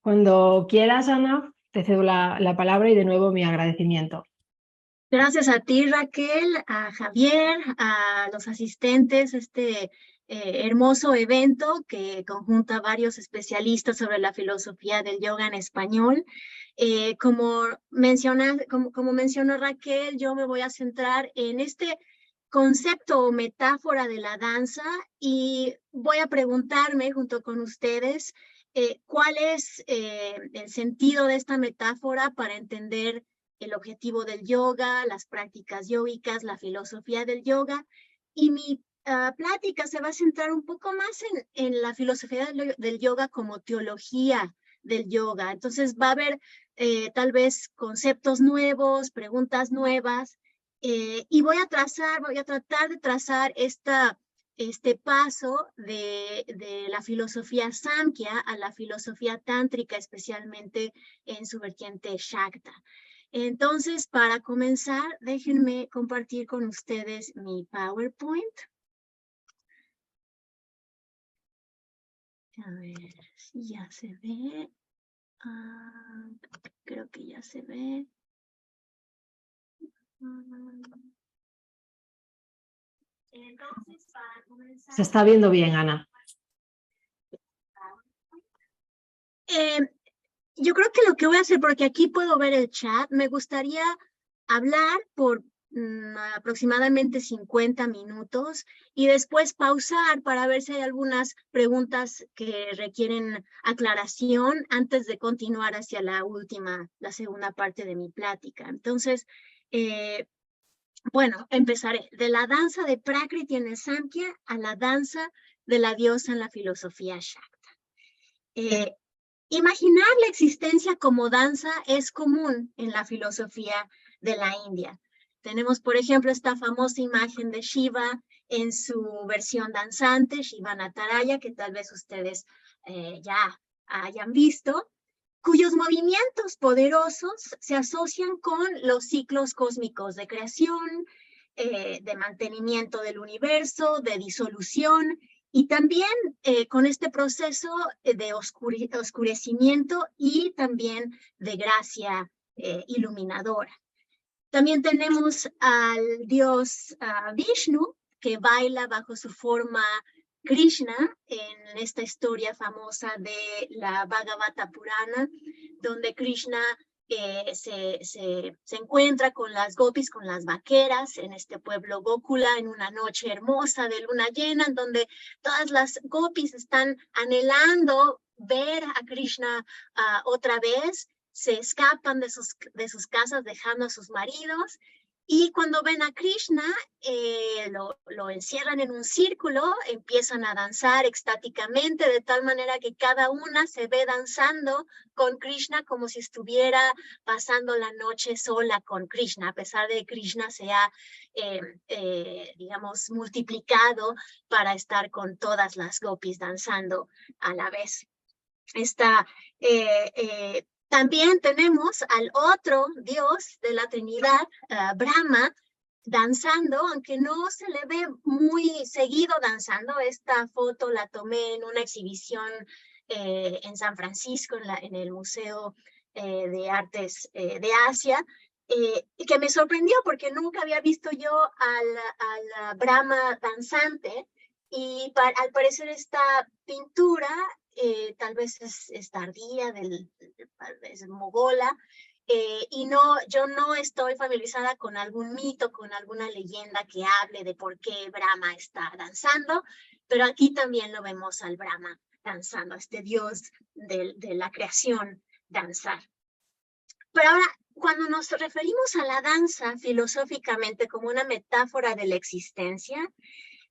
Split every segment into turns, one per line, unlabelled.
Cuando quieras, Ana, te cedo la palabra y de nuevo mi agradecimiento.
Gracias a ti, Raquel, a Javier, a los asistentes, hermoso evento que conjunta varios especialistas sobre la filosofía del yoga en español. Como mencionó Raquel, yo me voy a centrar en este concepto o metáfora de la danza y voy a preguntarme junto con ustedes cuál es el sentido de esta metáfora para entender el objetivo del yoga, las prácticas yógicas, la filosofía del yoga. Y mi plática se va a centrar un poco más en la filosofía del yoga como teología del yoga. Entonces va a haber tal vez conceptos nuevos, preguntas nuevas, y voy a tratar de trazar este paso de la filosofía Samkhya a la filosofía tántrica, especialmente en su vertiente Shakta. Entonces, para comenzar, déjenme compartir con ustedes mi PowerPoint. A ver si ya se ve. Creo que ya se ve. Entonces, para comenzar...
Se está viendo bien, Ana.
Yo creo que lo que voy a hacer, porque aquí puedo ver el chat, me gustaría hablar por aproximadamente 50 minutos y después pausar para ver si hay algunas preguntas que requieren aclaración antes de continuar hacia la segunda parte de mi plática. Entonces, bueno, empezaré. De la danza de Prakriti en el Samkhya a la danza de la diosa en la filosofía Shakta. Imaginar la existencia como danza es común en la filosofía de la India. Tenemos, por ejemplo, esta famosa imagen de Shiva en su versión danzante, Shiva Nataraya, que tal vez ustedes ya hayan visto, cuyos movimientos poderosos se asocian con los ciclos cósmicos de creación, de mantenimiento del universo, de disolución, y también con este proceso de oscurecimiento y también de gracia iluminadora. También tenemos al dios Vishnu, que baila bajo su forma Krishna en esta historia famosa de la Bhagavata Purana, donde Krishna se encuentra con las gopis, con las vaqueras, en este pueblo Gokula, en una noche hermosa de luna llena, en donde todas las gopis están anhelando ver a Krishna otra vez, se escapan de sus casas dejando a sus maridos, y cuando ven a Krishna, lo encierran en un círculo, empiezan a danzar extáticamente, de tal manera que cada una se ve danzando con Krishna como si estuviera pasando la noche sola con Krishna, a pesar de que Krishna se ha, digamos, multiplicado para estar con todas las gopis danzando a la vez. También tenemos al otro dios de la Trinidad, Brahma, danzando, aunque no se le ve muy seguido danzando. Esta foto la tomé en una exhibición en San Francisco, en el Museo de Artes de Asia, que me sorprendió porque nunca había visto yo al Brahma danzante, y al parecer esta pintura tal vez es tardía, tal vez mogola, y yo no estoy familiarizada con algún mito, con alguna leyenda que hable de por qué Brahma está danzando, pero aquí también lo vemos al Brahma danzando, este dios de la creación danzar. Pero ahora, cuando nos referimos a la danza filosóficamente como una metáfora de la existencia,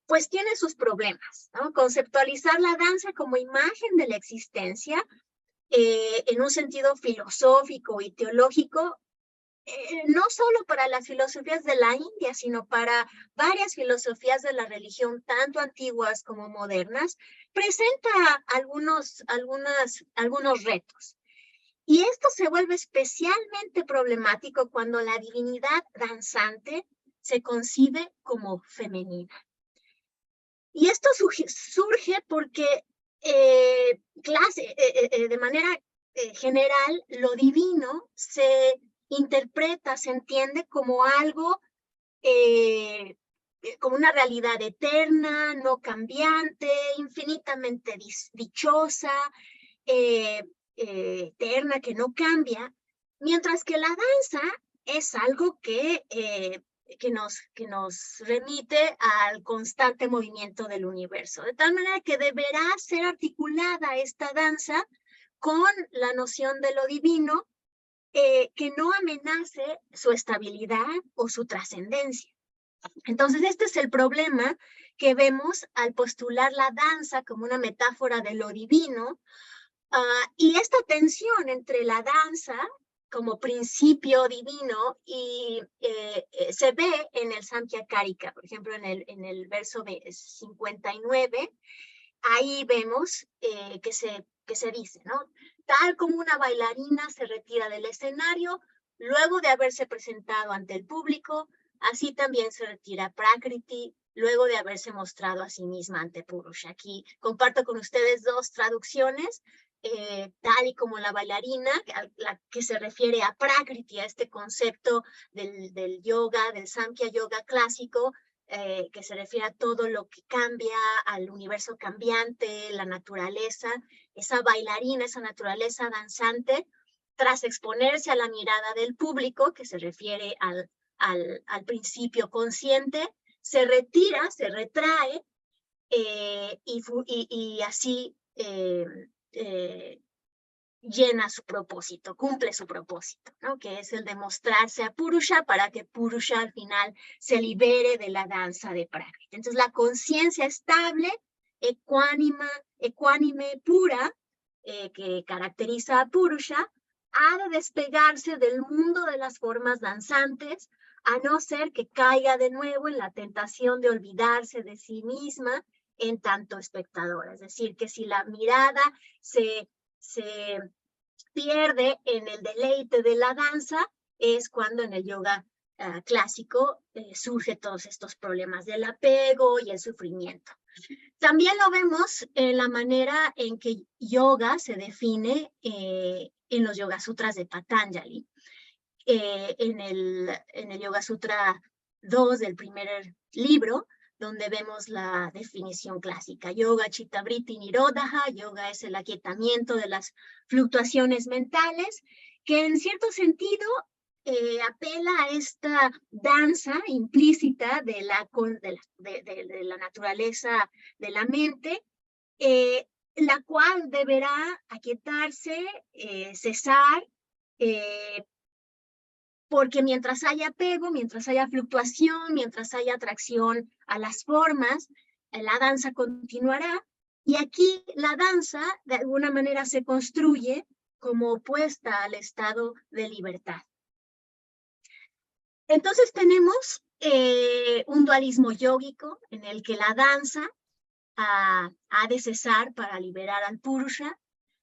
pues tiene sus problemas, ¿no? Conceptualizar la danza como imagen de la existencia en un sentido filosófico y teológico, no solo para las filosofías de la India, sino para varias filosofías de la religión, tanto antiguas como modernas, presenta algunos retos. Y esto se vuelve especialmente problemático cuando la divinidad danzante se concibe como femenina. Y esto surge porque de manera general, lo divino se interpreta, se entiende como algo, como una realidad eterna, no cambiante, infinitamente dichosa, eterna, que no cambia, mientras que la danza es algo que nos remite al constante movimiento del universo, de tal manera que deberá ser articulada esta danza con la noción de lo divino, que no amenace su estabilidad o su trascendencia. Entonces, este es el problema que vemos al postular la danza como una metáfora de lo divino, y esta tensión entre la danza como principio divino y se ve en el Samkhya Karika, por ejemplo, en el verso 59, ahí vemos que se dice, ¿no? Tal como una bailarina se retira del escenario luego de haberse presentado ante el público, así también se retira Prakriti luego de haberse mostrado a sí misma ante Purusha. Aquí comparto con ustedes dos traducciones, tal y como la bailarina, la que se refiere a Prakriti, a este concepto del yoga, del Samkhya Yoga clásico, que se refiere a todo lo que cambia, al universo cambiante, la naturaleza, esa bailarina, esa naturaleza danzante, tras exponerse a la mirada del público, que se refiere al principio consciente, se retira, se retrae, y así llena su propósito, cumple su propósito, ¿no? Que es el de mostrarse a Purusha para que Purusha al final se libere de la danza de Prakriti. Entonces la conciencia estable, ecuánime, pura, que caracteriza a Purusha, ha de despegarse del mundo de las formas danzantes, a no ser que caiga de nuevo en la tentación de olvidarse de sí misma en tanto espectadora. Es decir, que si la mirada se pierde en el deleite de la danza, es cuando en el yoga clásico surgen todos estos problemas del apego y el sufrimiento. También lo vemos en la manera en que yoga se define en los Yoga Sutras de Patanjali. En el Yoga Sutra 2 del primer libro, donde vemos la definición clásica. Yoga Chitta Vritti Nirodha, yoga es el aquietamiento de las fluctuaciones mentales, que en cierto sentido apela a esta danza implícita de la naturaleza de la mente, la cual deberá aquietarse, cesar, porque mientras haya apego, mientras haya fluctuación, mientras haya atracción a las formas, la danza continuará. Y aquí la danza de alguna manera se construye como opuesta al estado de libertad. Entonces tenemos un dualismo yógico en el que la danza ha de cesar para liberar al Purusha,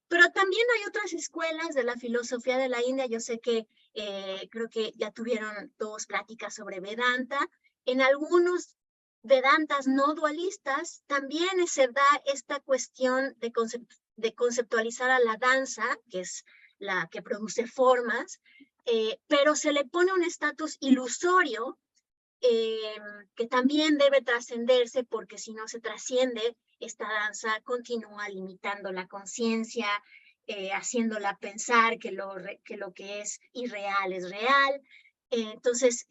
pero también hay otras escuelas de la filosofía de la India. Yo sé que creo que ya tuvieron dos pláticas sobre Vedanta. En algunos Vedantas no dualistas también se da esta cuestión de conceptualizar a la danza, que es la que produce formas, pero se le pone un estatus ilusorio que también debe trascenderse, porque si no se trasciende, esta danza continúa limitando la conciencia, haciéndola pensar que lo que es irreal es real. Entonces,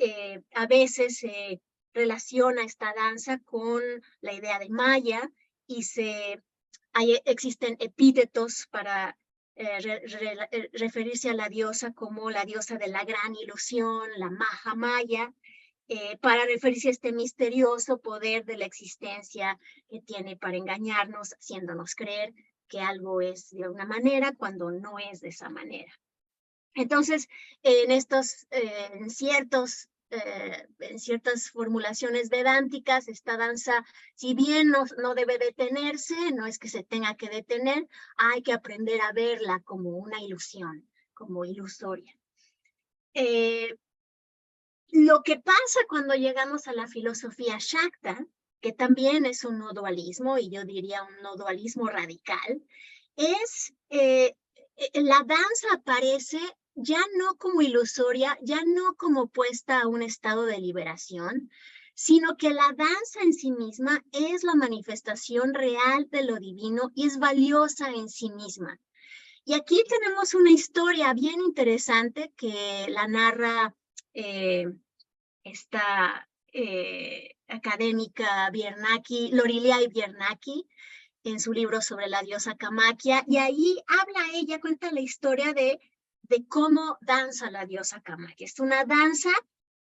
a veces se relaciona esta danza con la idea de Maya y existen epítetos para referirse a la diosa como la diosa de la gran ilusión, la Maha Maya, para referirse a este misterioso poder de la existencia que tiene para engañarnos, haciéndonos creer que algo es de una manera cuando no es de esa manera. Entonces, en ciertas formulaciones vedánticas, esta danza, si bien no debe detenerse, no es que se tenga que detener, hay que aprender a verla como una ilusión, como ilusoria. Lo que pasa cuando llegamos a la filosofía Shakta, que también es un no dualismo, y yo diría un no dualismo radical, es la danza aparece ya no como ilusoria, ya no como puesta a un estado de liberación, sino que la danza en sí misma es la manifestación real de lo divino y es valiosa en sí misma. Y aquí tenemos una historia bien interesante que la narra esta académica Biernacki, Loriliai Biernacki, en su libro sobre la diosa Camaquia, y ahí habla ella, cuenta la historia de cómo danza la diosa Camaquia. Es una danza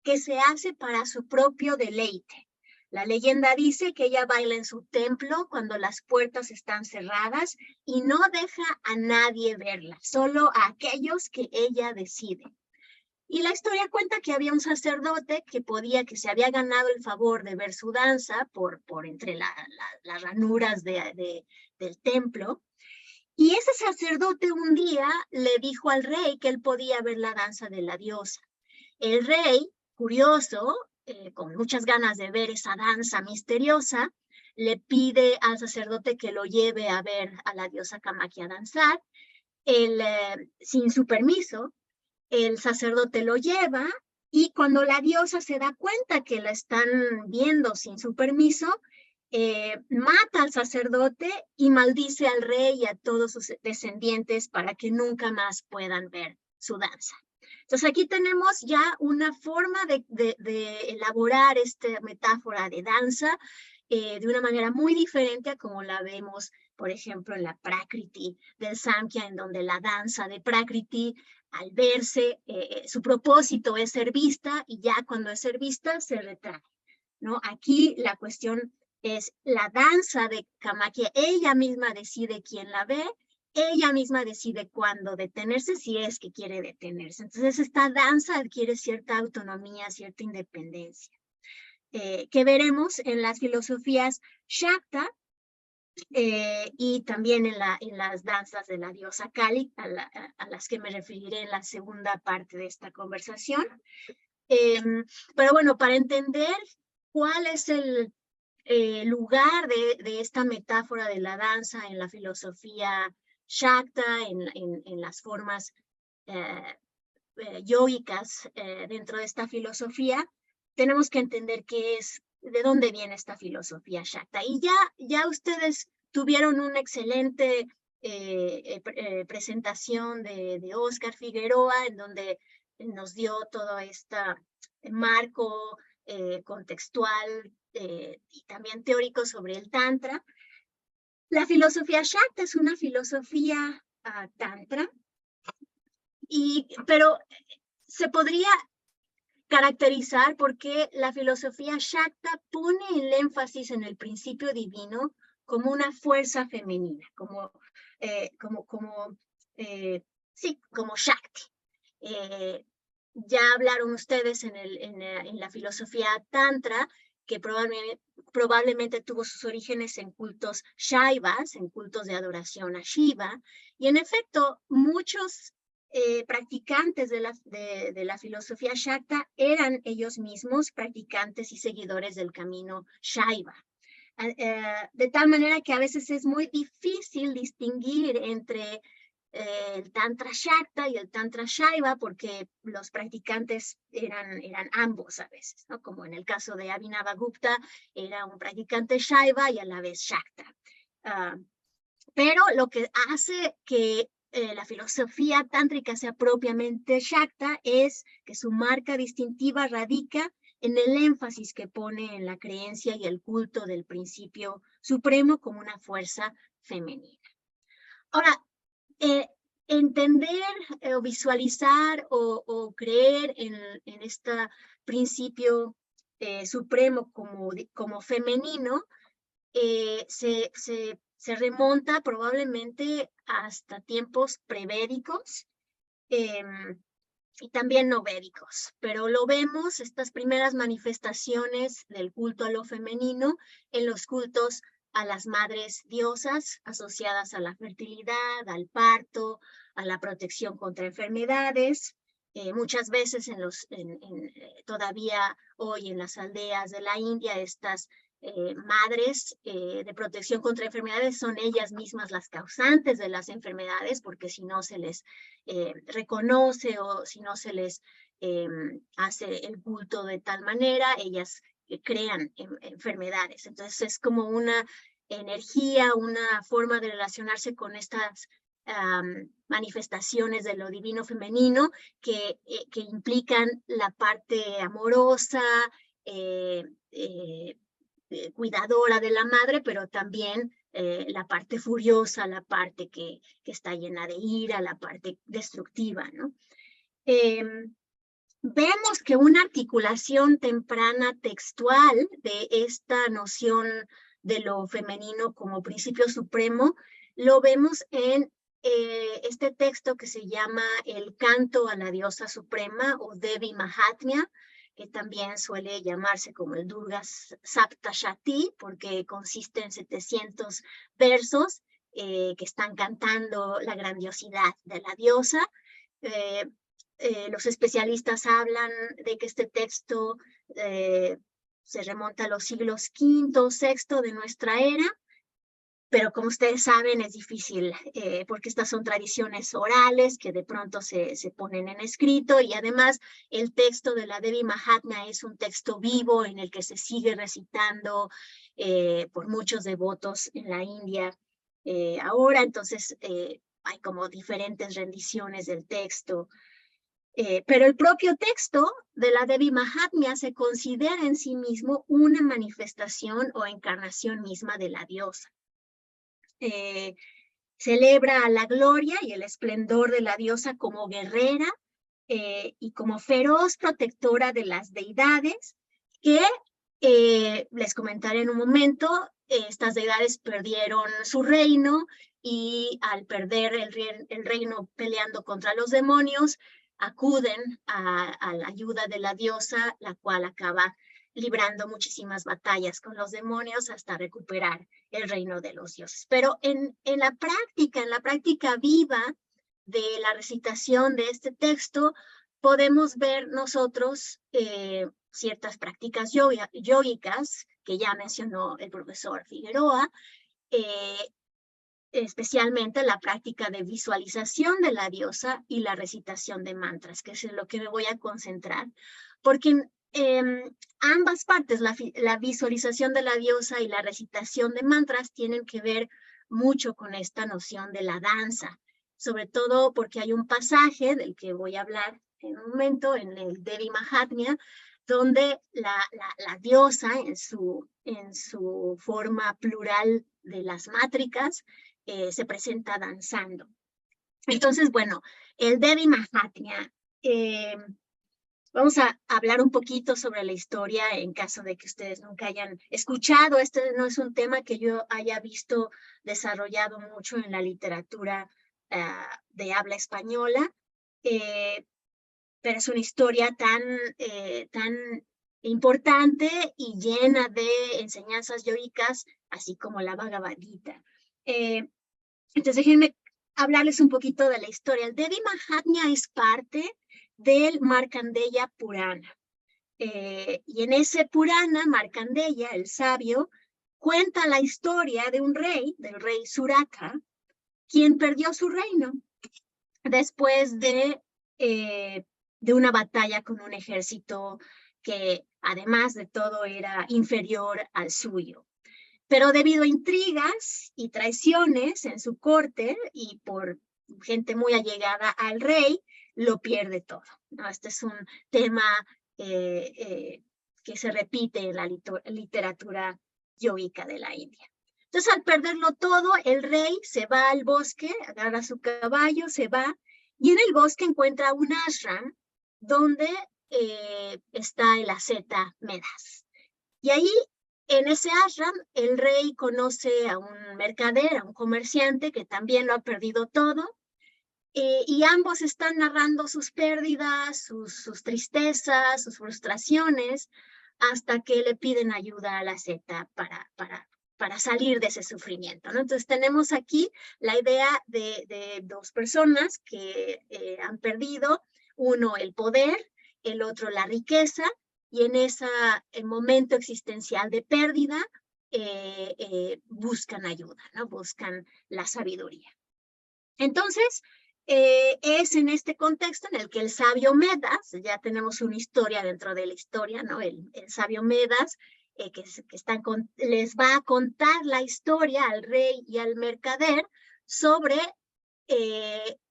que se hace para su propio deleite. La leyenda dice que ella baila en su templo cuando las puertas están cerradas y no deja a nadie verla, solo a aquellos que ella decide. Y la historia cuenta que había un sacerdote que se había ganado el favor de ver su danza por entre las ranuras del templo. Y ese sacerdote un día le dijo al rey que él podía ver la danza de la diosa. El rey, curioso, con muchas ganas de ver esa danza misteriosa, le pide al sacerdote que lo lleve a ver a la diosa Camaquia danzar. Él, sin su permiso, el sacerdote lo lleva y cuando la diosa se da cuenta que la están viendo sin su permiso, mata al sacerdote y maldice al rey y a todos sus descendientes para que nunca más puedan ver su danza. Entonces aquí tenemos ya una forma de elaborar esta metáfora de danza de una manera muy diferente a como la vemos, por ejemplo, en la Prakriti del Samkhya, en donde la danza de Prakriti, al verse, su propósito es ser vista y ya cuando es ser vista se retrae, ¿no? Aquí la cuestión es la danza de Camaquia, ella misma decide quién la ve, ella misma decide cuándo detenerse, si es que quiere detenerse. Entonces esta danza adquiere cierta autonomía, cierta independencia, que veremos en las filosofías Shakta, y también en las danzas de la diosa Kali, a las que me referiré en la segunda parte de esta conversación. Pero bueno, para entender cuál es el lugar de esta metáfora de la danza en la filosofía Shakta, en las formas yógicas dentro de esta filosofía, tenemos que entender de dónde viene esta filosofía Shakta. Y ya ustedes tuvieron una excelente presentación de Óscar Figueroa, en donde nos dio todo este marco contextual y también teórico sobre el Tantra. La filosofía Shakta es una filosofía Tantra, pero se podría caracterizar porque la filosofía Shakta pone el énfasis en el principio divino como una fuerza femenina, como Shakti. Ya hablaron ustedes en la filosofía Tantra, que probablemente tuvo sus orígenes en cultos Shaivas, en cultos de adoración a Shiva, y en efecto muchos practicantes de la filosofía Shakta eran ellos mismos practicantes y seguidores del camino Shaiva. De tal manera que a veces es muy difícil distinguir entre el Tantra Shakta y el Tantra Shaiva, porque los practicantes eran ambos a veces, ¿no? Como en el caso de Abhinavagupta, era un practicante Shaiva y a la vez Shakta. Pero lo que hace que la filosofía tántrica sea propiamente Shakta es que su marca distintiva radica en el énfasis que pone en la creencia y el culto del principio supremo como una fuerza femenina. Ahora, entender o visualizar o creer en este principio supremo como femenino se remonta probablemente hasta tiempos prevédicos y también no védicos, pero lo vemos, estas primeras manifestaciones del culto a lo femenino en los cultos a las madres diosas asociadas a la fertilidad, al parto, a la protección contra enfermedades. Muchas veces todavía hoy en las aldeas de la India estas madres de protección contra enfermedades son ellas mismas las causantes de las enfermedades, porque si no se les reconoce o si no se les hace el culto de tal manera, ellas crean enfermedades. Entonces es como una energía, una forma de relacionarse con estas manifestaciones de lo divino femenino que implican la parte amorosa, cuidadora de la madre, pero también la parte furiosa, la parte que está llena de ira, la parte destructiva, ¿no? Vemos que una articulación temprana textual de esta noción de lo femenino como principio supremo, lo vemos en este texto que se llama El canto a la diosa suprema o Devi Mahatmya, que también suele llamarse como el Durga Saptashati, porque consiste en 700 versos que están cantando la grandiosidad de la diosa. Los especialistas hablan de que este texto se remonta a los siglos V, VI de nuestra era, pero como ustedes saben es difícil porque estas son tradiciones orales que de pronto se ponen en escrito, y además el texto de la Devi Mahatmya es un texto vivo en el que se sigue recitando por muchos devotos en la India ahora. Entonces hay como diferentes rendiciones del texto. Pero el propio texto de la Devi Mahatmya se considera en sí mismo una manifestación o encarnación misma de la diosa. Celebra la gloria y el esplendor de la diosa como guerrera y como feroz protectora de las deidades que, les comentaré en un momento, estas deidades perdieron su reino, y al perder el reino peleando contra los demonios, acuden a la ayuda de la diosa, la cual acaba librando muchísimas batallas con los demonios hasta recuperar el reino de los dioses. Pero en la práctica viva de la recitación de este texto, podemos ver nosotros ciertas prácticas yógicas que ya mencionó el profesor Figueroa, especialmente la práctica de visualización de la diosa y la recitación de mantras, que es en lo que me voy a concentrar, porque ambas partes, la visualización de la diosa y la recitación de mantras, tienen que ver mucho con esta noción de la danza, sobre todo porque hay un pasaje del que voy a hablar en un momento, en el Devi Mahatmya, donde la diosa en su forma plural de las mátricas se presenta danzando. Entonces, bueno, el Devi Mahatmya, vamos a hablar un poquito sobre la historia en caso de que ustedes nunca hayan escuchado. Este no es un tema que yo haya visto desarrollado mucho en la literatura de habla española, pero es una historia tan importante y llena de enseñanzas yógicas, así como la Bhagavad Gita. Entonces déjenme hablarles un poquito de la historia. El Devi Mahatmya es parte del Markandeya Purana. Y en ese Purana, Markandeya, el sabio, cuenta la historia de un rey, del rey Suraka, quien perdió su reino después de una batalla con un ejército que, además de todo, era inferior al suyo. Pero debido a intrigas y traiciones en su corte y por gente muy allegada al rey, lo pierde todo, ¿no? Este es un tema que se repite en la literatura yógica de la India. Entonces, al perderlo todo, el rey se va al bosque, agarra su caballo, se va, y en el bosque encuentra un ashram donde está el asceta Medas. Y ahí, en ese ashram, el rey conoce a un mercader, a un comerciante que también lo ha perdido todo, y ambos están narrando sus pérdidas, sus tristezas, sus frustraciones, hasta que le piden ayuda a la asceta para salir de ese sufrimiento, ¿no? Entonces tenemos aquí la idea de dos personas que han perdido, uno el poder, el otro la riqueza, y en ese momento existencial de pérdida buscan ayuda, ¿no? Buscan la sabiduría. Entonces, es en este contexto en el que el sabio Medas, ya tenemos una historia dentro de la historia, ¿no? El sabio Medas, les va a contar la historia al rey y al mercader sobre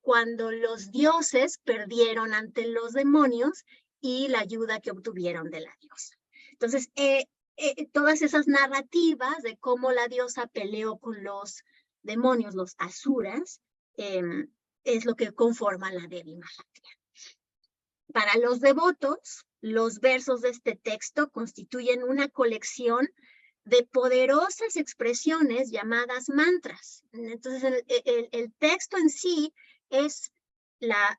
cuando los dioses perdieron ante los demonios y la ayuda que obtuvieron de la diosa. Entonces, todas esas narrativas de cómo la diosa peleó con los demonios, los asuras, es lo que conforma la Devi Mahatmya. Para los devotos, los versos de este texto constituyen una colección de poderosas expresiones llamadas mantras. Entonces, el texto en sí es la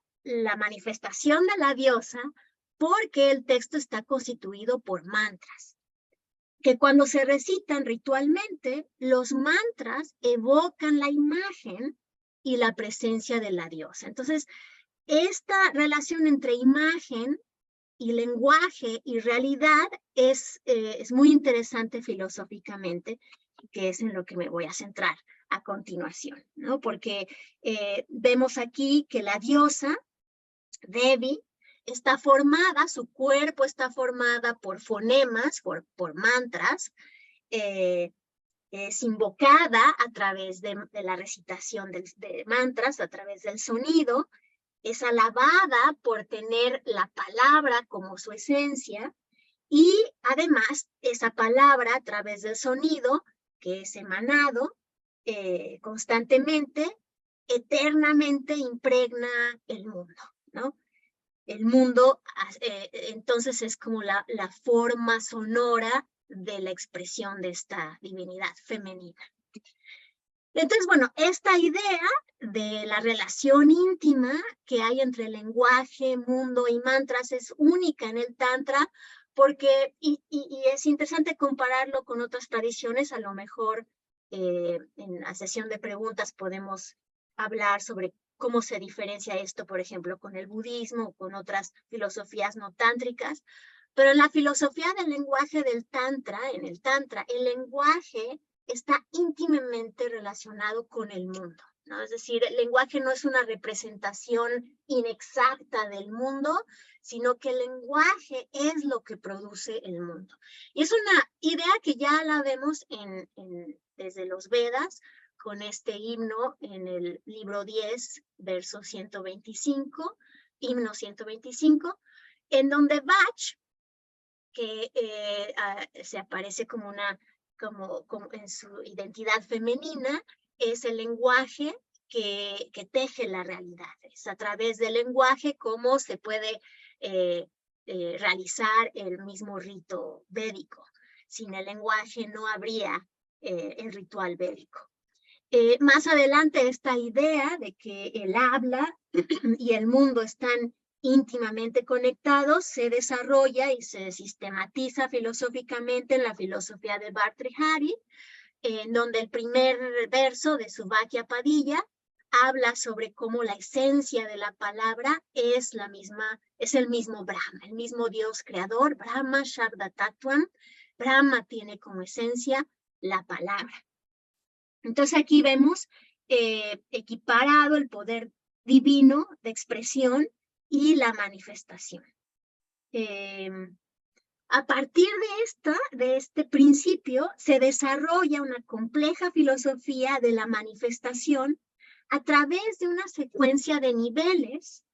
manifestación de la diosa, porque el texto está constituido por mantras, que cuando se recitan ritualmente, los mantras evocan la imagen y la presencia de la diosa. Entonces, esta relación entre imagen y lenguaje y realidad es muy interesante filosóficamente, que es en lo que me voy a centrar a continuación, ¿no? Porque vemos aquí que la diosa, Devi, está formada, su cuerpo está formada por fonemas, por mantras, es invocada a través de la recitación de mantras, a través del sonido, es alabada por tener la palabra como su esencia, y además esa palabra a través del sonido que es emanado constantemente, eternamente impregna el mundo, ¿no? El mundo entonces es como la forma sonora de la expresión de esta divinidad femenina. Entonces, bueno, esta idea de la relación íntima que hay entre lenguaje, mundo y mantras es única en el Tantra, porque, y es interesante compararlo con otras tradiciones. A lo mejor en la sesión de preguntas podemos hablar sobre cómo se diferencia esto, por ejemplo, con el budismo o con otras filosofías no tántricas. Pero en la filosofía del lenguaje del Tantra, en el Tantra, el lenguaje está íntimamente relacionado con el mundo, ¿no? Es decir, el lenguaje no es una representación inexacta del mundo, sino que el lenguaje es lo que produce el mundo. Y es una idea que ya la vemos desde los Vedas, con este himno en el libro 10, verso 125, himno 125, en donde Bach, que se aparece como en su identidad femenina, es el lenguaje que teje la realidad. Es a través del lenguaje cómo se puede realizar el mismo rito védico. Sin el lenguaje no habría el ritual védico. Más adelante, esta idea de que el habla y el mundo están íntimamente conectados se desarrolla y se sistematiza filosóficamente en la filosofía de Bhartrhari, en donde el primer verso de Subhakya Padilla habla sobre cómo la esencia de la palabra es el mismo Brahma, el mismo Dios creador, Brahma Shabda Tattvam. Brahma tiene como esencia la palabra. Entonces aquí vemos equiparado el poder divino de expresión y la manifestación. A partir de este principio se desarrolla una compleja filosofía de la manifestación a través de una secuencia de niveles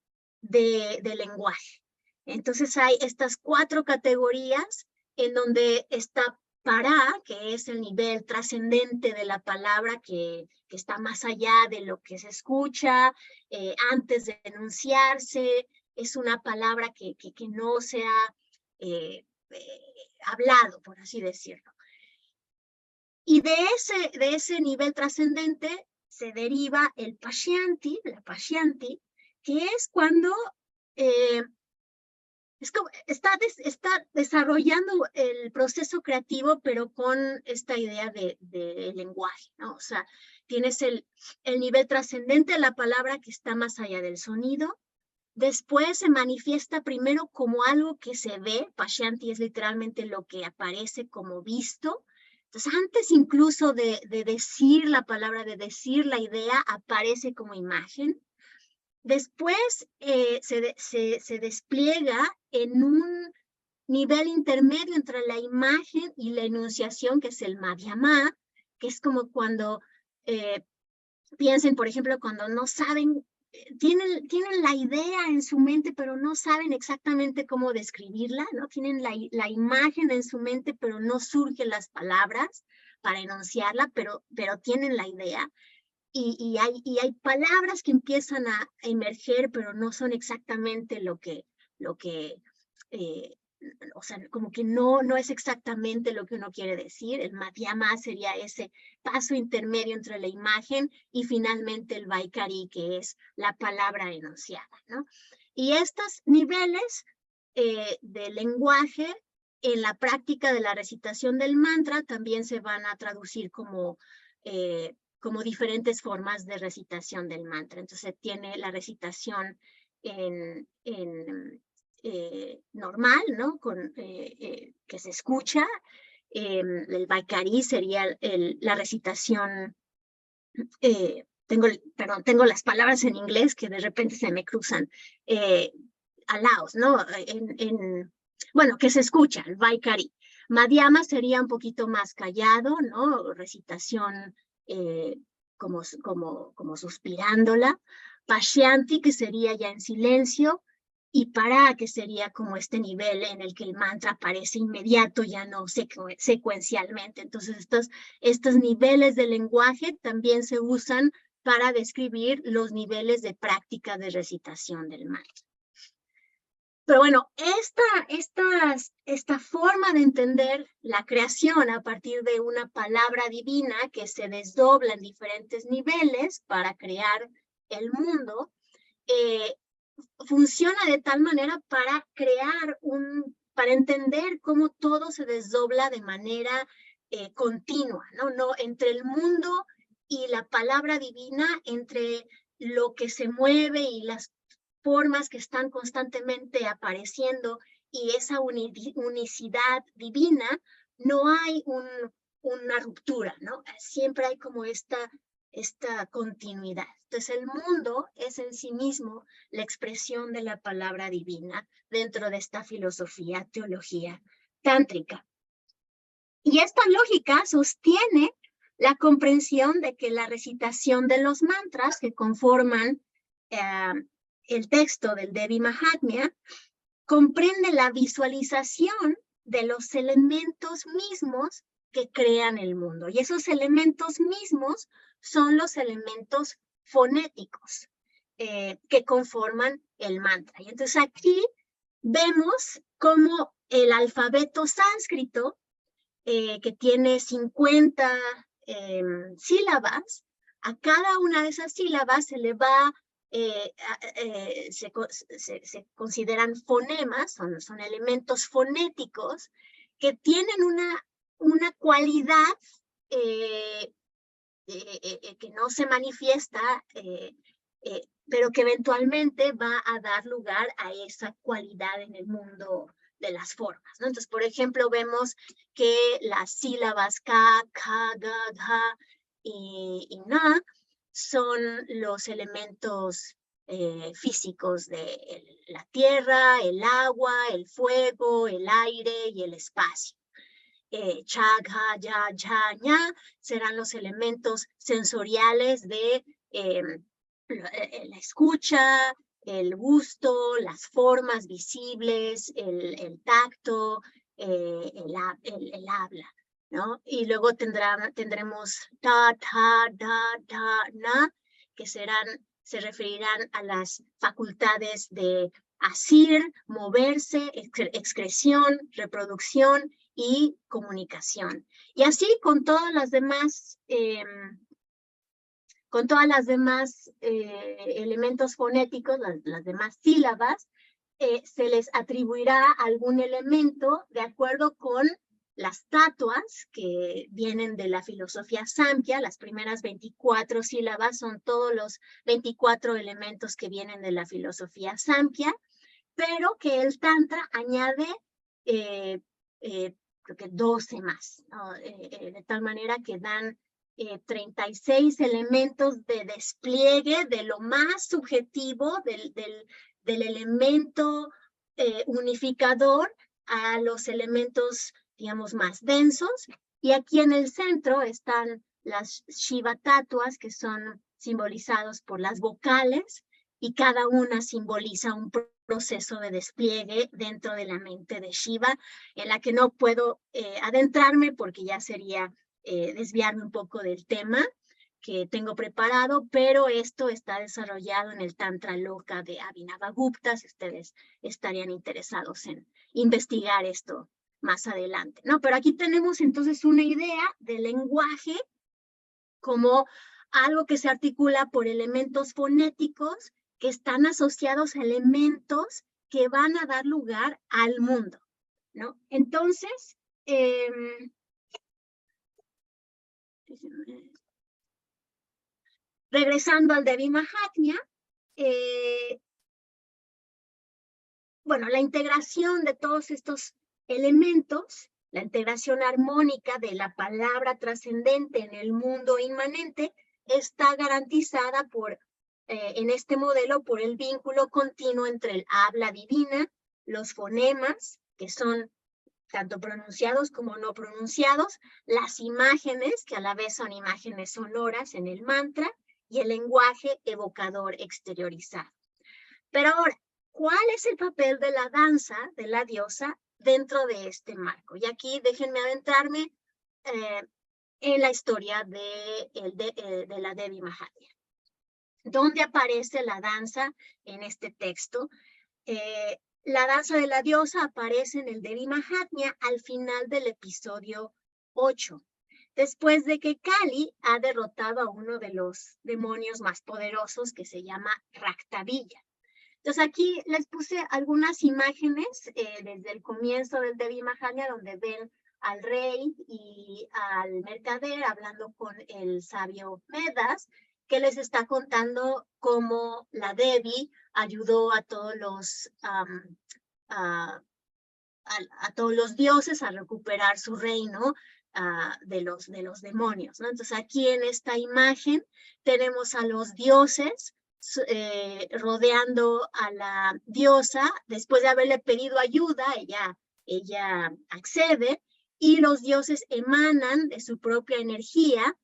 de lenguaje. Entonces hay estas 4 categorías en donde está Para, que es el nivel trascendente de la palabra que está más allá de lo que se escucha, antes de enunciarse, es una palabra que no se ha hablado, por así decirlo. Y de ese nivel trascendente se deriva el Pashyanti, la Pashyanti, que es cuando está desarrollando el proceso creativo, pero con esta idea de lenguaje, ¿no? O sea, tienes el nivel trascendente de la palabra que está más allá del sonido, después se manifiesta primero como algo que se ve, Pashyanti es literalmente lo que aparece como visto. Entonces, antes incluso de decir la palabra, de decir la idea, aparece como imagen. Después se despliega en un nivel intermedio entre la imagen y la enunciación, que es el madhyama, que es como cuando piensen, por ejemplo, cuando no saben, tienen la idea en su mente, pero no saben exactamente cómo describirla, ¿no? Tienen la imagen en su mente, pero no surgen las palabras para enunciarla, pero tienen la idea. Y hay palabras que empiezan a emerger, pero no son exactamente lo que o sea, como que no es exactamente lo que uno quiere decir. El madhyama sería ese paso intermedio entre la imagen y finalmente el vaikari, que es la palabra enunciada, ¿no? Y estos niveles de lenguaje en la práctica de la recitación del mantra también se van a traducir como diferentes formas de recitación del mantra. Entonces tiene la recitación normal, ¿no? Que se escucha. El vaikari sería la recitación, tengo las palabras en inglés que de repente se me cruzan, alaos, ¿no? Bueno, que se escucha, el vaikari. Madhyama sería un poquito más callado, ¿no? Recitación como suspirándola. Pashyanti, que sería ya en silencio, y para, que sería como este nivel en el que el mantra aparece inmediato, ya no secuencialmente. Entonces, estos niveles de lenguaje también se usan para describir los niveles de práctica de recitación del mantra. Pero bueno, esta forma de entender la creación a partir de una palabra divina que se desdobla en diferentes niveles para crear el mundo, funciona de tal manera para para entender cómo todo se desdobla de manera continua, ¿no? Entre el mundo y la palabra divina, entre lo que se mueve y las formas que están constantemente apareciendo y esa unicidad divina, no hay una ruptura, ¿no? Siempre hay como esta continuidad. Entonces el mundo es en sí mismo la expresión de la palabra divina dentro de esta filosofía, teología tántrica. Y esta lógica sostiene la comprensión de que la recitación de los mantras que conforman el texto del Devi Mahatmya comprende la visualización de los elementos mismos que crean el mundo. Y esos elementos mismos son los elementos fonéticos que conforman el mantra. Y entonces aquí vemos cómo el alfabeto sánscrito, que tiene 50 sílabas, a cada una de esas sílabas se le va, se consideran fonemas, son elementos fonéticos que tienen una cualidad que no se manifiesta, pero que eventualmente va a dar lugar a esa cualidad en el mundo de las formas, ¿no? Entonces, por ejemplo, vemos que las sílabas ka, kha, ga, gha y na son los elementos físicos de la tierra, el agua, el fuego, el aire y el espacio. Cha, ga, ya, ya, ña serán los elementos sensoriales de la escucha, el gusto, las formas visibles, el tacto, el habla, ¿no? Y luego tendremos ta, ta, da, da, na, que se referirán a las facultades de asir, moverse, excreción, reproducción y comunicación. Y así con todas las demás elementos fonéticos, las demás sílabas, se les atribuirá algún elemento de acuerdo con las tatuas que vienen de la filosofía Samkhya. Las primeras 24 sílabas son todos los 24 elementos que vienen de la filosofía Samkhya, pero que el Tantra añade creo que 12 más, ¿no? De tal manera que dan 36 elementos de despliegue de lo más subjetivo del elemento unificador a los elementos, digamos, más densos. Y aquí en el centro están las Shiva tatuas, que son simbolizados por las vocales, y cada una simboliza un proceso de despliegue dentro de la mente de Shiva, en la que no puedo adentrarme porque ya sería desviarme un poco del tema que tengo preparado, pero esto está desarrollado en el Tantra Loka de Abhinavagupta, si ustedes estarían interesados en investigar esto más adelante, ¿no? Pero aquí tenemos entonces una idea del lenguaje como algo que se articula por elementos fonéticos que están asociados a elementos que van a dar lugar al mundo, ¿no? Entonces, regresando al Devi Mahatmya, bueno, la integración de todos estos elementos, la integración armónica de la palabra trascendente en el mundo inmanente, está garantizada por, en este modelo por el vínculo continuo entre el habla divina, los fonemas, que son tanto pronunciados como no pronunciados, las imágenes, que a la vez son imágenes sonoras en el mantra, y el lenguaje evocador exteriorizado. Pero ahora, ¿cuál es el papel de la danza de la diosa dentro de este marco? Y aquí déjenme adentrarme en la historia de la Devi Mahatmya. ¿Dónde aparece la danza en este texto? La danza de la diosa aparece en el Devi Mahatmya al final del episodio 8, después de que Kali ha derrotado a uno de los demonios más poderosos que se llama Raktabilla. Entonces aquí les puse algunas imágenes desde el comienzo del Devi Mahatmya, donde ven al rey y al mercader hablando con el sabio Medas, que les está contando cómo la Devi ayudó a todos los a todos los dioses a recuperar su reino de los demonios, ¿no? Entonces aquí en esta imagen tenemos a los dioses rodeando a la diosa. Después de haberle pedido ayuda, ella accede, y los dioses emanan de su propia energía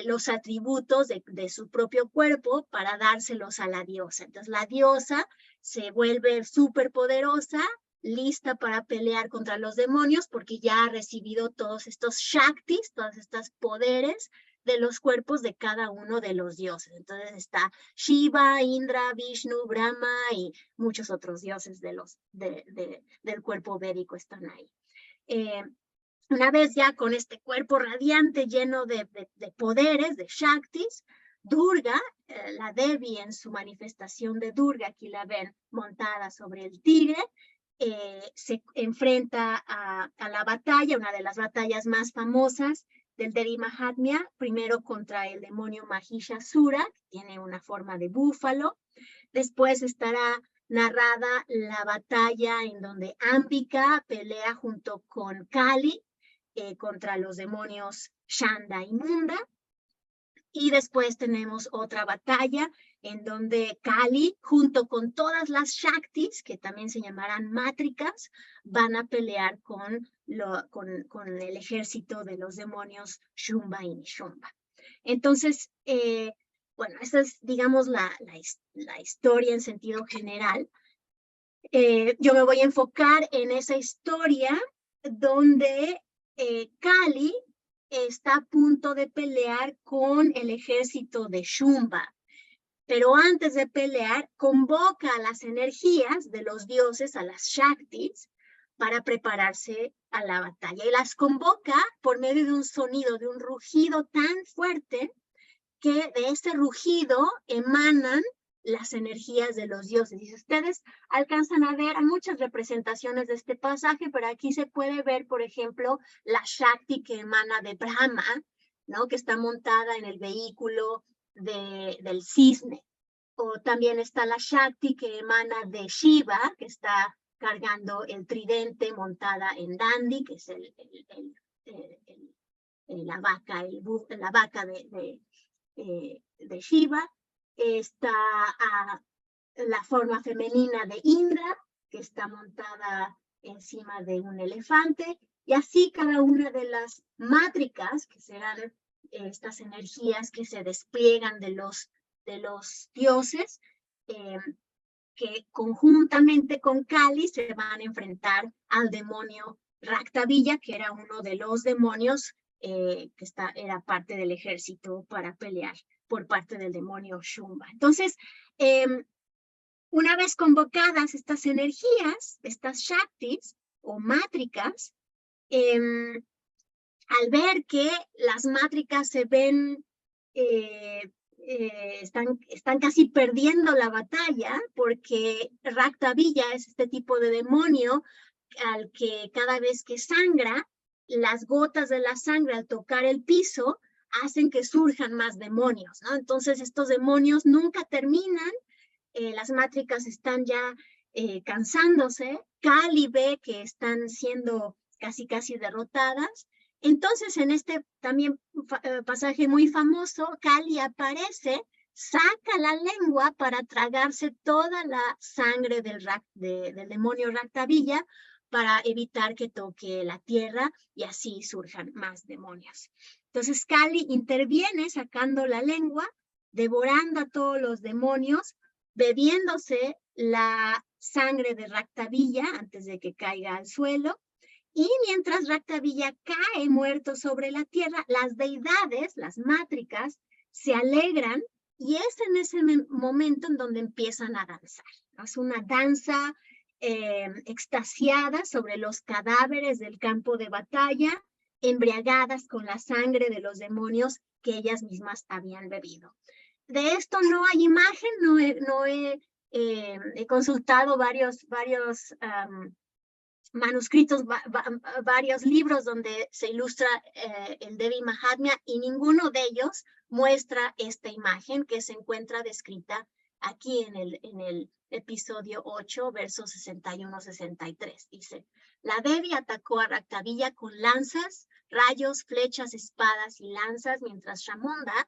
los atributos de su propio cuerpo para dárselos a la diosa. Entonces la diosa se vuelve súper poderosa, lista para pelear contra los demonios, porque ya ha recibido todos estos shaktis, todos estos poderes de los cuerpos de cada uno de los dioses. Entonces está Shiva, Indra, Vishnu, Brahma y muchos otros dioses del cuerpo védico están ahí. Una vez ya con este cuerpo radiante lleno de poderes, de shaktis, Durga, la Devi en su manifestación de Durga, aquí la ven montada sobre el tigre, se enfrenta a la batalla, una de las batallas más famosas del Devi Mahatmya, primero contra el demonio Mahishasura, que tiene una forma de búfalo. Después estará narrada la batalla en donde Ambika pelea junto con Kali contra los demonios Shanda y Munda. Y después tenemos otra batalla en donde Kali, junto con todas las Shaktis, que también se llamarán mátricas, van a pelear con el ejército de los demonios Shumba y Nishumba. Entonces, bueno, esta es, digamos, la historia en sentido general. Yo me voy a enfocar en esa historia donde Kali está a punto de pelear con el ejército de Shumba, pero antes de pelear convoca a las energías de los dioses, a las Shaktis, para prepararse a la batalla, y las convoca por medio de un sonido, de un rugido tan fuerte, que de ese rugido emanan las energías de los dioses. Y si ustedes alcanzan a ver, hay muchas representaciones de este pasaje, pero aquí se puede ver, por ejemplo, la Shakti que emana de Brahma, ¿no? Que está montada en el vehículo del cisne. O también está la Shakti que emana de Shiva, que está cargando el tridente montada en Dandi, que es la vaca de Shiva. Está la forma femenina de Indra, que está montada encima de un elefante, y así cada una de las mátricas, que serán estas energías que se despliegan de los dioses, que conjuntamente con Kali se van a enfrentar al demonio Raktabilla, que era uno de los demonios que era parte del ejército para pelear por parte del demonio Shumba. Entonces, una vez convocadas estas energías, estas Shaktis o mátricas, al ver que las mátricas se ven, están casi perdiendo la batalla, porque Raktabilla es este tipo de demonio al que cada vez que sangra, las gotas de la sangre al tocar el piso hacen que surjan más demonios, ¿no? Entonces estos demonios nunca terminan, las mátricas están ya cansándose, Kali ve que están siendo casi derrotadas. Entonces, en este también pasaje muy famoso, Kali aparece, saca la lengua para tragarse toda la sangre del demonio Raktabilla para evitar que toque la tierra y así surjan más demonios. Entonces, Kali interviene sacando la lengua, devorando a todos los demonios, bebiéndose la sangre de Raktabilla antes de que caiga al suelo. Y mientras Raktabilla cae muerto sobre la tierra, las deidades, las mátricas, se alegran y es en ese momento en donde empiezan a danzar. Es una danza extasiada sobre los cadáveres del campo de batalla, embriagadas con la sangre de los demonios que ellas mismas habían bebido. De esto no hay imagen, he consultado varios manuscritos, varios libros donde se ilustra el Devi Mahatmya y ninguno de ellos muestra esta imagen que se encuentra descrita aquí en el episodio 8, versos 61-63. Dice, la Devi atacó a Raktabilla con lanzas, rayos, flechas, espadas y lanzas, mientras Chamunda,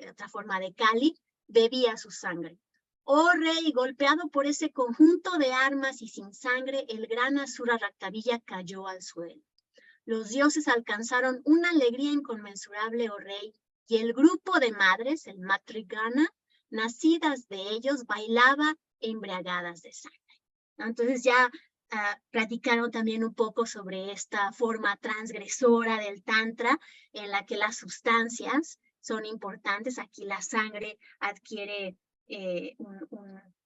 otra forma de Kali, bebía su sangre. Oh rey, golpeado por ese conjunto de armas y sin sangre, el gran Asura Raktabilla cayó al suelo. Los dioses alcanzaron una alegría inconmensurable, oh rey, y el grupo de madres, el Matrigana, nacidas de ellos, bailaba embriagadas de sangre. Entonces ya platicaron también un poco sobre esta forma transgresora del Tantra, en la que las sustancias son importantes. Aquí la sangre adquiere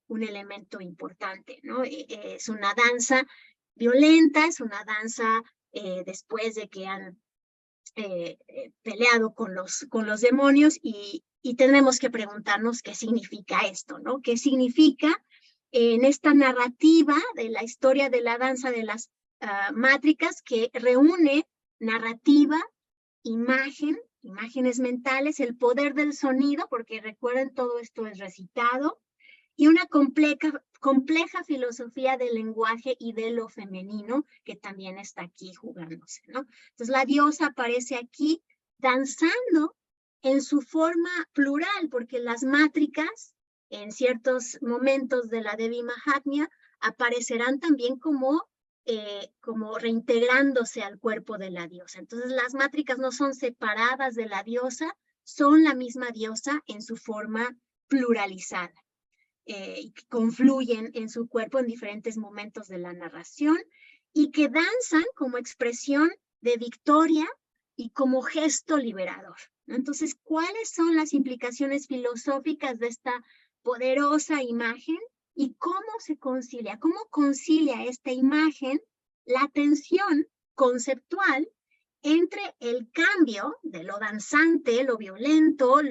un elemento importante, ¿no? Es una danza violenta, es una danza después de que han peleado con los demonios y tenemos que preguntarnos qué significa esto, ¿no? ¿Qué significa en esta narrativa de la historia de la danza de las mátricas que reúne narrativa, imágenes mentales, el poder del sonido, porque recuerden todo esto es recitado, y una compleja filosofía del lenguaje y de lo femenino que también está aquí jugándose, ¿no? Entonces la diosa aparece aquí danzando en su forma plural, porque las mátricas en ciertos momentos de la Devi Mahatmya aparecerán también como reintegrándose al cuerpo de la diosa. Entonces las mátricas no son separadas de la diosa, son la misma diosa en su forma pluralizada. Que confluyen en su cuerpo en diferentes momentos de la narración y que danzan como expresión de victoria y como gesto liberador. Entonces, ¿cuáles son las implicaciones filosóficas de esta poderosa imagen y cómo se concilia? ¿Cómo concilia esta imagen la tensión conceptual entre el cambio de lo danzante, lo violento,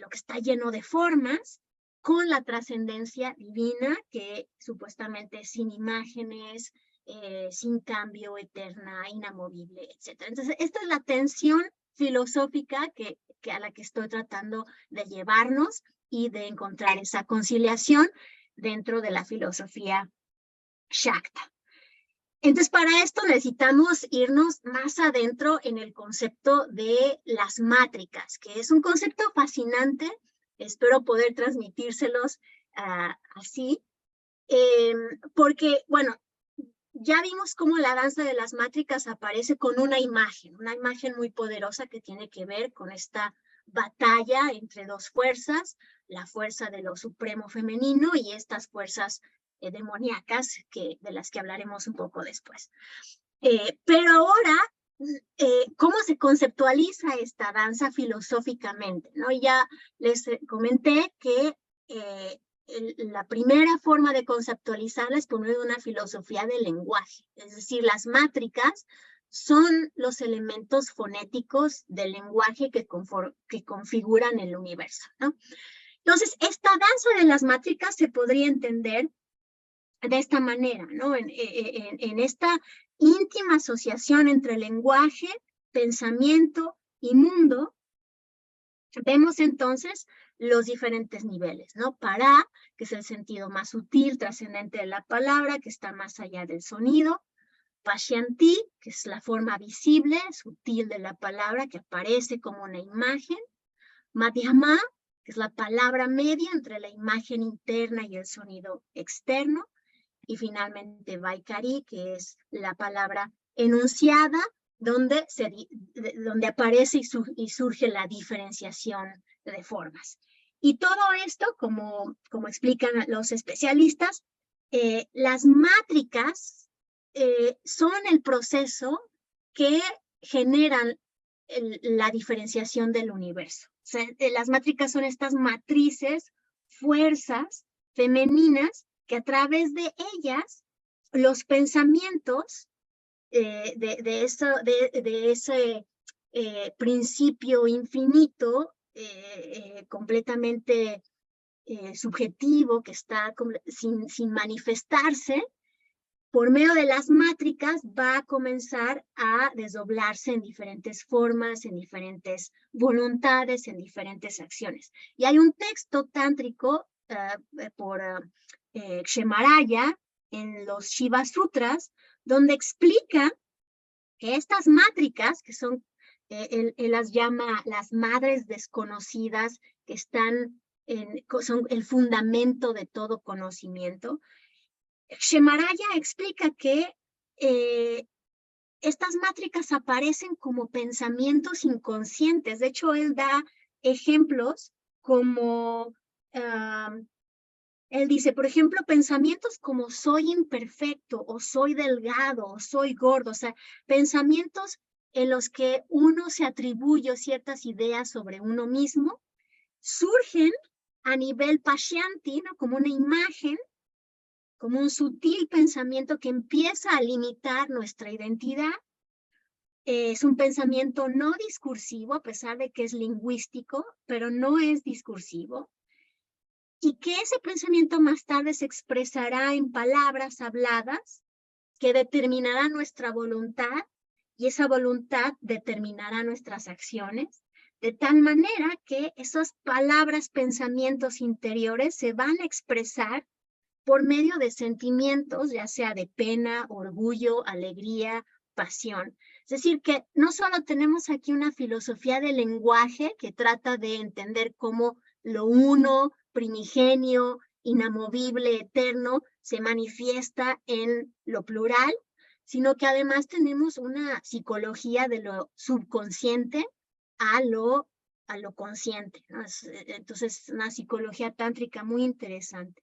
lo que está lleno de formas, con la trascendencia divina, que supuestamente es sin imágenes, sin cambio, eterna, inamovible, etc. Entonces, esta es la tensión filosófica a la que estoy tratando de llevarnos y de encontrar esa conciliación dentro de la filosofía Shakta. Entonces, para esto necesitamos irnos más adentro en el concepto de las mátricas, que es un concepto fascinante. Espero poder transmitírselos así, porque, bueno, ya vimos cómo la danza de las mátricas aparece con una imagen muy poderosa que tiene que ver con esta batalla entre dos fuerzas, la fuerza de lo supremo femenino y estas fuerzas demoníacas de las que hablaremos un poco después. Pero ahora, ¿cómo se conceptualiza esta danza filosóficamente? ¿No? Ya les comenté que la primera forma de conceptualizarla es por medio de una filosofía del lenguaje, es decir, las mátricas son los elementos fonéticos del lenguaje que configuran el universo, ¿no? Entonces, esta danza de las mátricas se podría entender de esta manera, ¿no? En esta íntima asociación entre lenguaje, pensamiento y mundo, vemos entonces los diferentes niveles, ¿no? Para, que es el sentido más sutil, trascendente de la palabra, que está más allá del sonido. Pashyanti, que es la forma visible, sutil de la palabra, que aparece como una imagen. Madhyama, que es la palabra media entre la imagen interna y el sonido externo. Y finalmente Vaikari, que es la palabra enunciada, donde aparece y surge la diferenciación de formas. Y todo esto, como explican los especialistas, las mátricas son el proceso que generan la diferenciación del universo. O sea, las mátricas son estas matrices, fuerzas femeninas, que a través de ellas los pensamientos de ese principio infinito, completamente subjetivo, que está sin manifestarse, por medio de las mátricas va a comenzar a desdoblarse en diferentes formas, en diferentes voluntades, en diferentes acciones. Y hay un texto tántrico por Kshemaraya en los Shiva Sutras, donde explica que estas mátricas, que son, él las llama las madres desconocidas, que son el fundamento de todo conocimiento. Kshemaraya explica que estas mátricas aparecen como pensamientos inconscientes. De hecho, él da ejemplos como, él dice, por ejemplo, pensamientos como soy imperfecto, o soy delgado, o soy gordo, o sea, pensamientos en los que uno se atribuye ciertas ideas sobre uno mismo, surgen a nivel Pashyanti, ¿no? Como una imagen, como un sutil pensamiento que empieza a limitar nuestra identidad. Es un pensamiento no discursivo, a pesar de que es lingüístico, pero no es discursivo. Y que ese pensamiento más tarde se expresará en palabras habladas que determinarán nuestra voluntad, y esa voluntad determinará nuestras acciones, de tal manera que esas palabras, pensamientos interiores se van a expresar por medio de sentimientos, ya sea de pena, orgullo, alegría, pasión. Es decir, que no solo tenemos aquí una filosofía del lenguaje que trata de entender cómo lo uno, primigenio, inamovible, eterno, se manifiesta en lo plural, sino que además tenemos una psicología de lo subconsciente a lo consciente, ¿no? Entonces, una psicología tántrica muy interesante.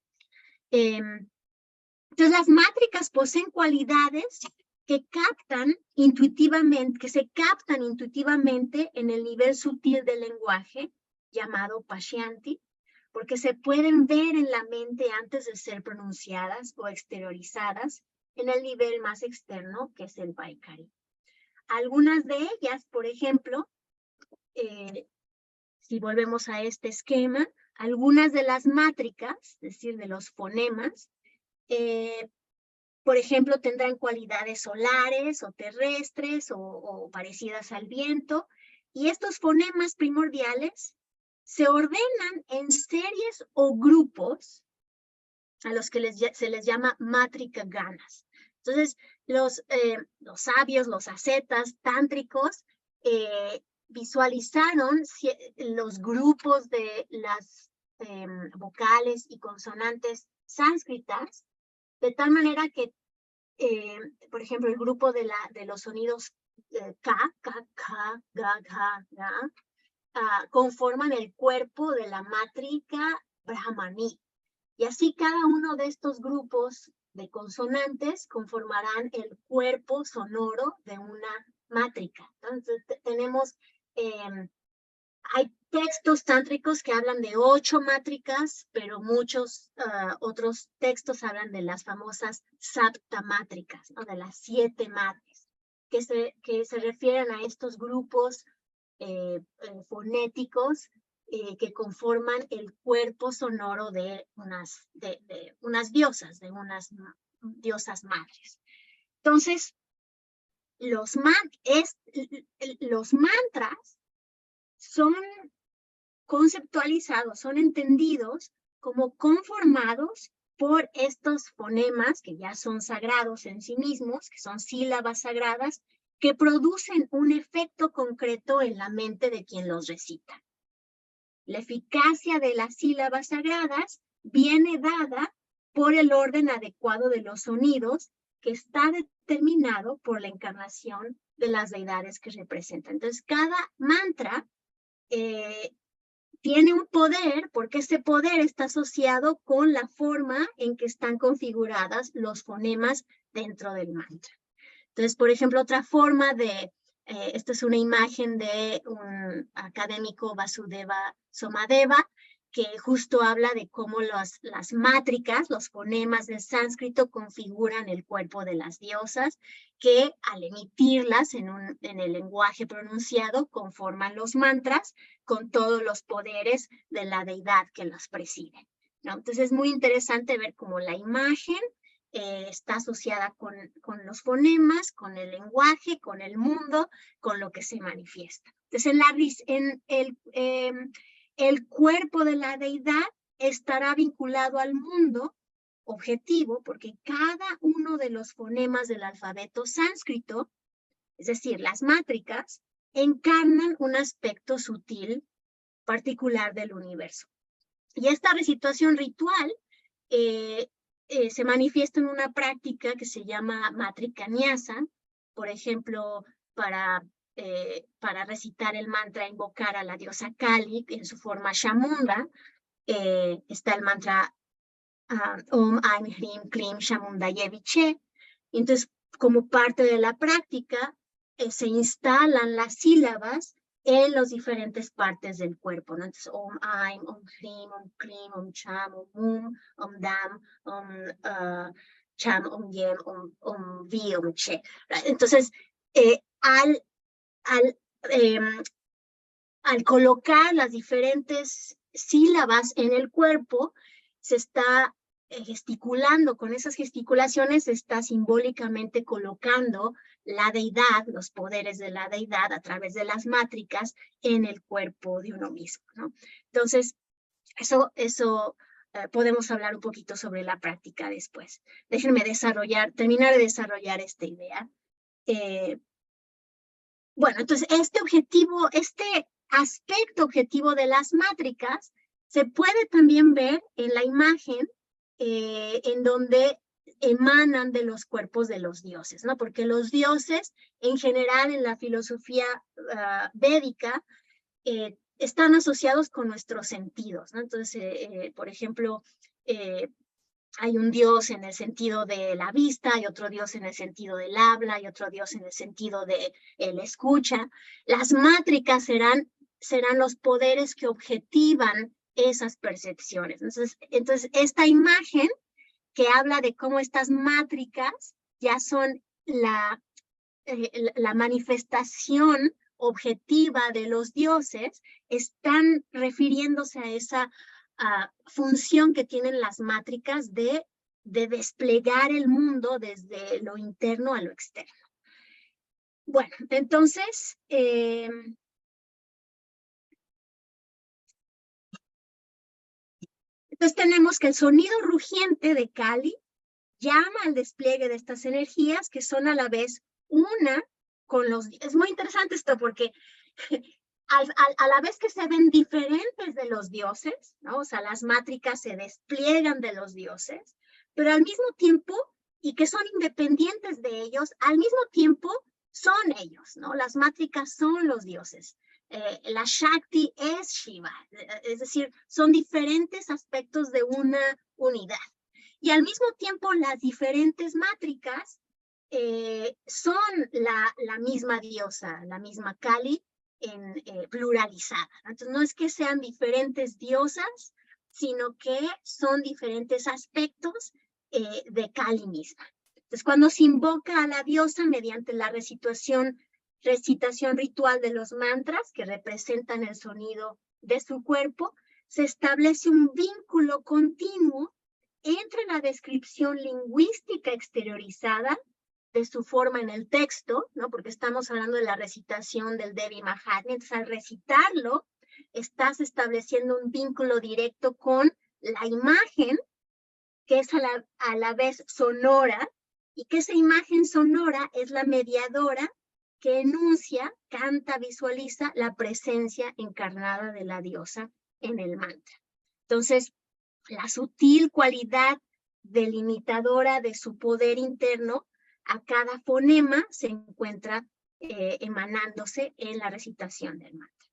Entonces, las mátricas poseen cualidades que se captan intuitivamente en el nivel sutil del lenguaje, llamado Pashyanti, porque se pueden ver en la mente antes de ser pronunciadas o exteriorizadas en el nivel más externo, que es el Vaikari. Algunas de ellas, por ejemplo, si volvemos a este esquema, algunas de las mátricas, es decir, de los fonemas, por ejemplo, tendrán cualidades solares o terrestres o parecidas al viento, y estos fonemas primordiales se ordenan en series o grupos a los que se les llama mátrica ganas. Entonces, los sabios, los ascetas tántricos, visualizaron los grupos de las vocales y consonantes sánscritas, de tal manera que, por ejemplo, el grupo de los sonidos ka, ka, ka, ga, ga, ga, conforman el cuerpo de la mátrica brahmaní. Y así cada uno de estos grupos de consonantes conformarán el cuerpo sonoro de una mátrica. Entonces tenemos, hay textos tántricos que hablan de 8 mátricas, pero muchos otros textos hablan de las famosas saptamátricas, ¿no? De las 7 madres, que se refieren a estos grupos fonéticos que conforman el cuerpo sonoro de unas diosas, de unas diosas madres. Entonces, los mantras son conceptualizados, son entendidos como conformados por estos fonemas que ya son sagrados en sí mismos, que son sílabas sagradas, que producen un efecto concreto en la mente de quien los recita. La eficacia de las sílabas sagradas viene dada por el orden adecuado de los sonidos, que está determinado por la encarnación de las deidades que representan. Entonces, cada mantra tiene un poder, porque ese poder está asociado con la forma en que están configuradas los fonemas dentro del mantra. Entonces, por ejemplo, otra forma de, esta es una imagen de un académico, Vasudeva Somadeva, que justo habla de cómo las mátricas, los fonemas del sánscrito configuran el cuerpo de las diosas, que al emitirlas en el lenguaje pronunciado conforman los mantras con todos los poderes de la deidad que los preside, ¿no? Entonces es muy interesante ver cómo la imagen está asociada con los fonemas, con el lenguaje, con el mundo, con lo que se manifiesta. Entonces, el cuerpo de la deidad estará vinculado al mundo objetivo, porque cada uno de los fonemas del alfabeto sánscrito, es decir, las mátricas, encarnan un aspecto sutil particular del universo. Y esta recitación ritual se manifiesta en una práctica que se llama mátrica nyasa, por ejemplo, para recitar el mantra, invocar a la diosa Kali en su forma Shamunda, está el mantra Om Aim Hrim Klim Shamundaye Viche. Entonces, como parte de la práctica, se instalan las sílabas en las diferentes partes del cuerpo, ¿no? Entonces, Om Aim, Om Hrim, Om Klim, Om Cham, Om Mum, Om Dam, Om Cham, Om Yem, Om Vi, Om Che. Entonces, al colocar las diferentes sílabas en el cuerpo, se está gesticulando, con esas gesticulaciones se está simbólicamente colocando la deidad, los poderes de la deidad a través de las mátricas en el cuerpo de uno mismo, ¿no? Entonces, eso podemos hablar un poquito sobre la práctica después. Déjenme terminar de desarrollar esta idea. Bueno, entonces este aspecto objetivo de las mátricas se puede también ver en la imagen en donde emanan de los cuerpos de los dioses, ¿no? Porque los dioses, en general, en la filosofía védica, están asociados con nuestros sentidos, ¿no? Entonces, por ejemplo, hay un dios en el sentido de la vista, hay otro dios en el sentido del habla, hay otro dios en el sentido de la escucha. Las mátricas serán los poderes que objetivan esas percepciones. Entonces, esta imagen que habla de cómo estas mátricas ya son la manifestación objetiva de los dioses, están refiriéndose a esa función que tienen las mátricas de desplegar el mundo desde lo interno a lo externo. Bueno, entonces, tenemos que el sonido rugiente de Kali llama al despliegue de estas energías que son a la vez una con los... Es muy interesante esto porque a la vez que se ven diferentes de los dioses, ¿no? O sea, las mátricas se despliegan de los dioses, pero al mismo tiempo, y que son independientes de ellos, al mismo tiempo son ellos, ¿no? Las mátricas son los dioses. La Shakti es Shiva, es decir, son diferentes aspectos de una unidad. Y al mismo tiempo las diferentes mátricas son la misma diosa, la misma Kali pluralizada. Entonces no es que sean diferentes diosas, sino que son diferentes aspectos de Kali misma. Entonces cuando se invoca a la diosa mediante la recitación ritual de los mantras que representan el sonido de su cuerpo, se establece un vínculo continuo entre la descripción lingüística exteriorizada de su forma en el texto, ¿no? Porque estamos hablando de la recitación del Devi Mahatmya. Entonces, al recitarlo, estás estableciendo un vínculo directo con la imagen, que es a la vez sonora, y que esa imagen sonora es la mediadora que enuncia, canta, visualiza la presencia encarnada de la diosa en el mantra. Entonces, la sutil cualidad delimitadora de su poder interno a cada fonema se encuentra emanándose en la recitación del mantra.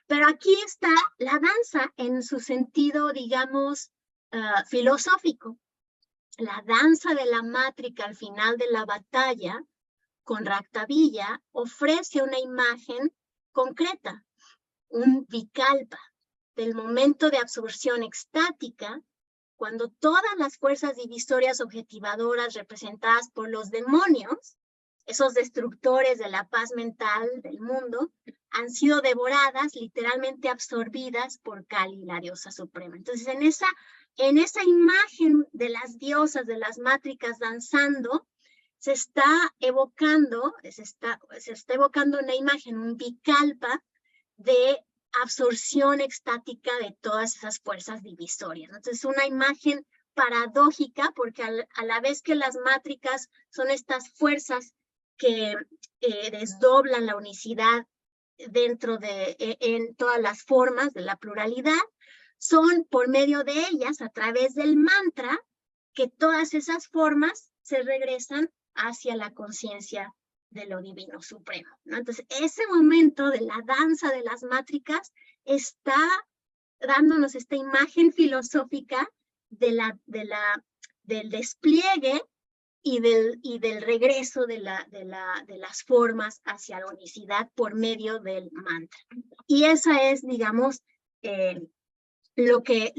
Pero aquí está la danza en su sentido, digamos, filosófico. La danza de la mátrica al final de la batalla con Raktabilla ofrece una imagen concreta, un vikalpa, del momento de absorción extática, cuando todas las fuerzas divisorias objetivadoras representadas por los demonios, esos destructores de la paz mental del mundo, han sido devoradas, literalmente absorbidas por Kali, la diosa suprema. Entonces, en esa imagen de las diosas, de las mátricas danzando, se está evocando una imagen, un vikalpa de absorción extática de todas esas fuerzas divisorias. Entonces, una imagen paradójica, porque a la vez que las mátricas son estas fuerzas que desdoblan la unicidad dentro en todas las formas de la pluralidad, son por medio de ellas, a través del mantra, que todas esas formas se regresan hacia la conciencia de lo divino supremo, ¿no? Entonces, ese momento de la danza de las mátricas está dándonos esta imagen filosófica del despliegue y del regreso de las formas hacia la unicidad por medio del mantra. Y esa es, digamos, lo que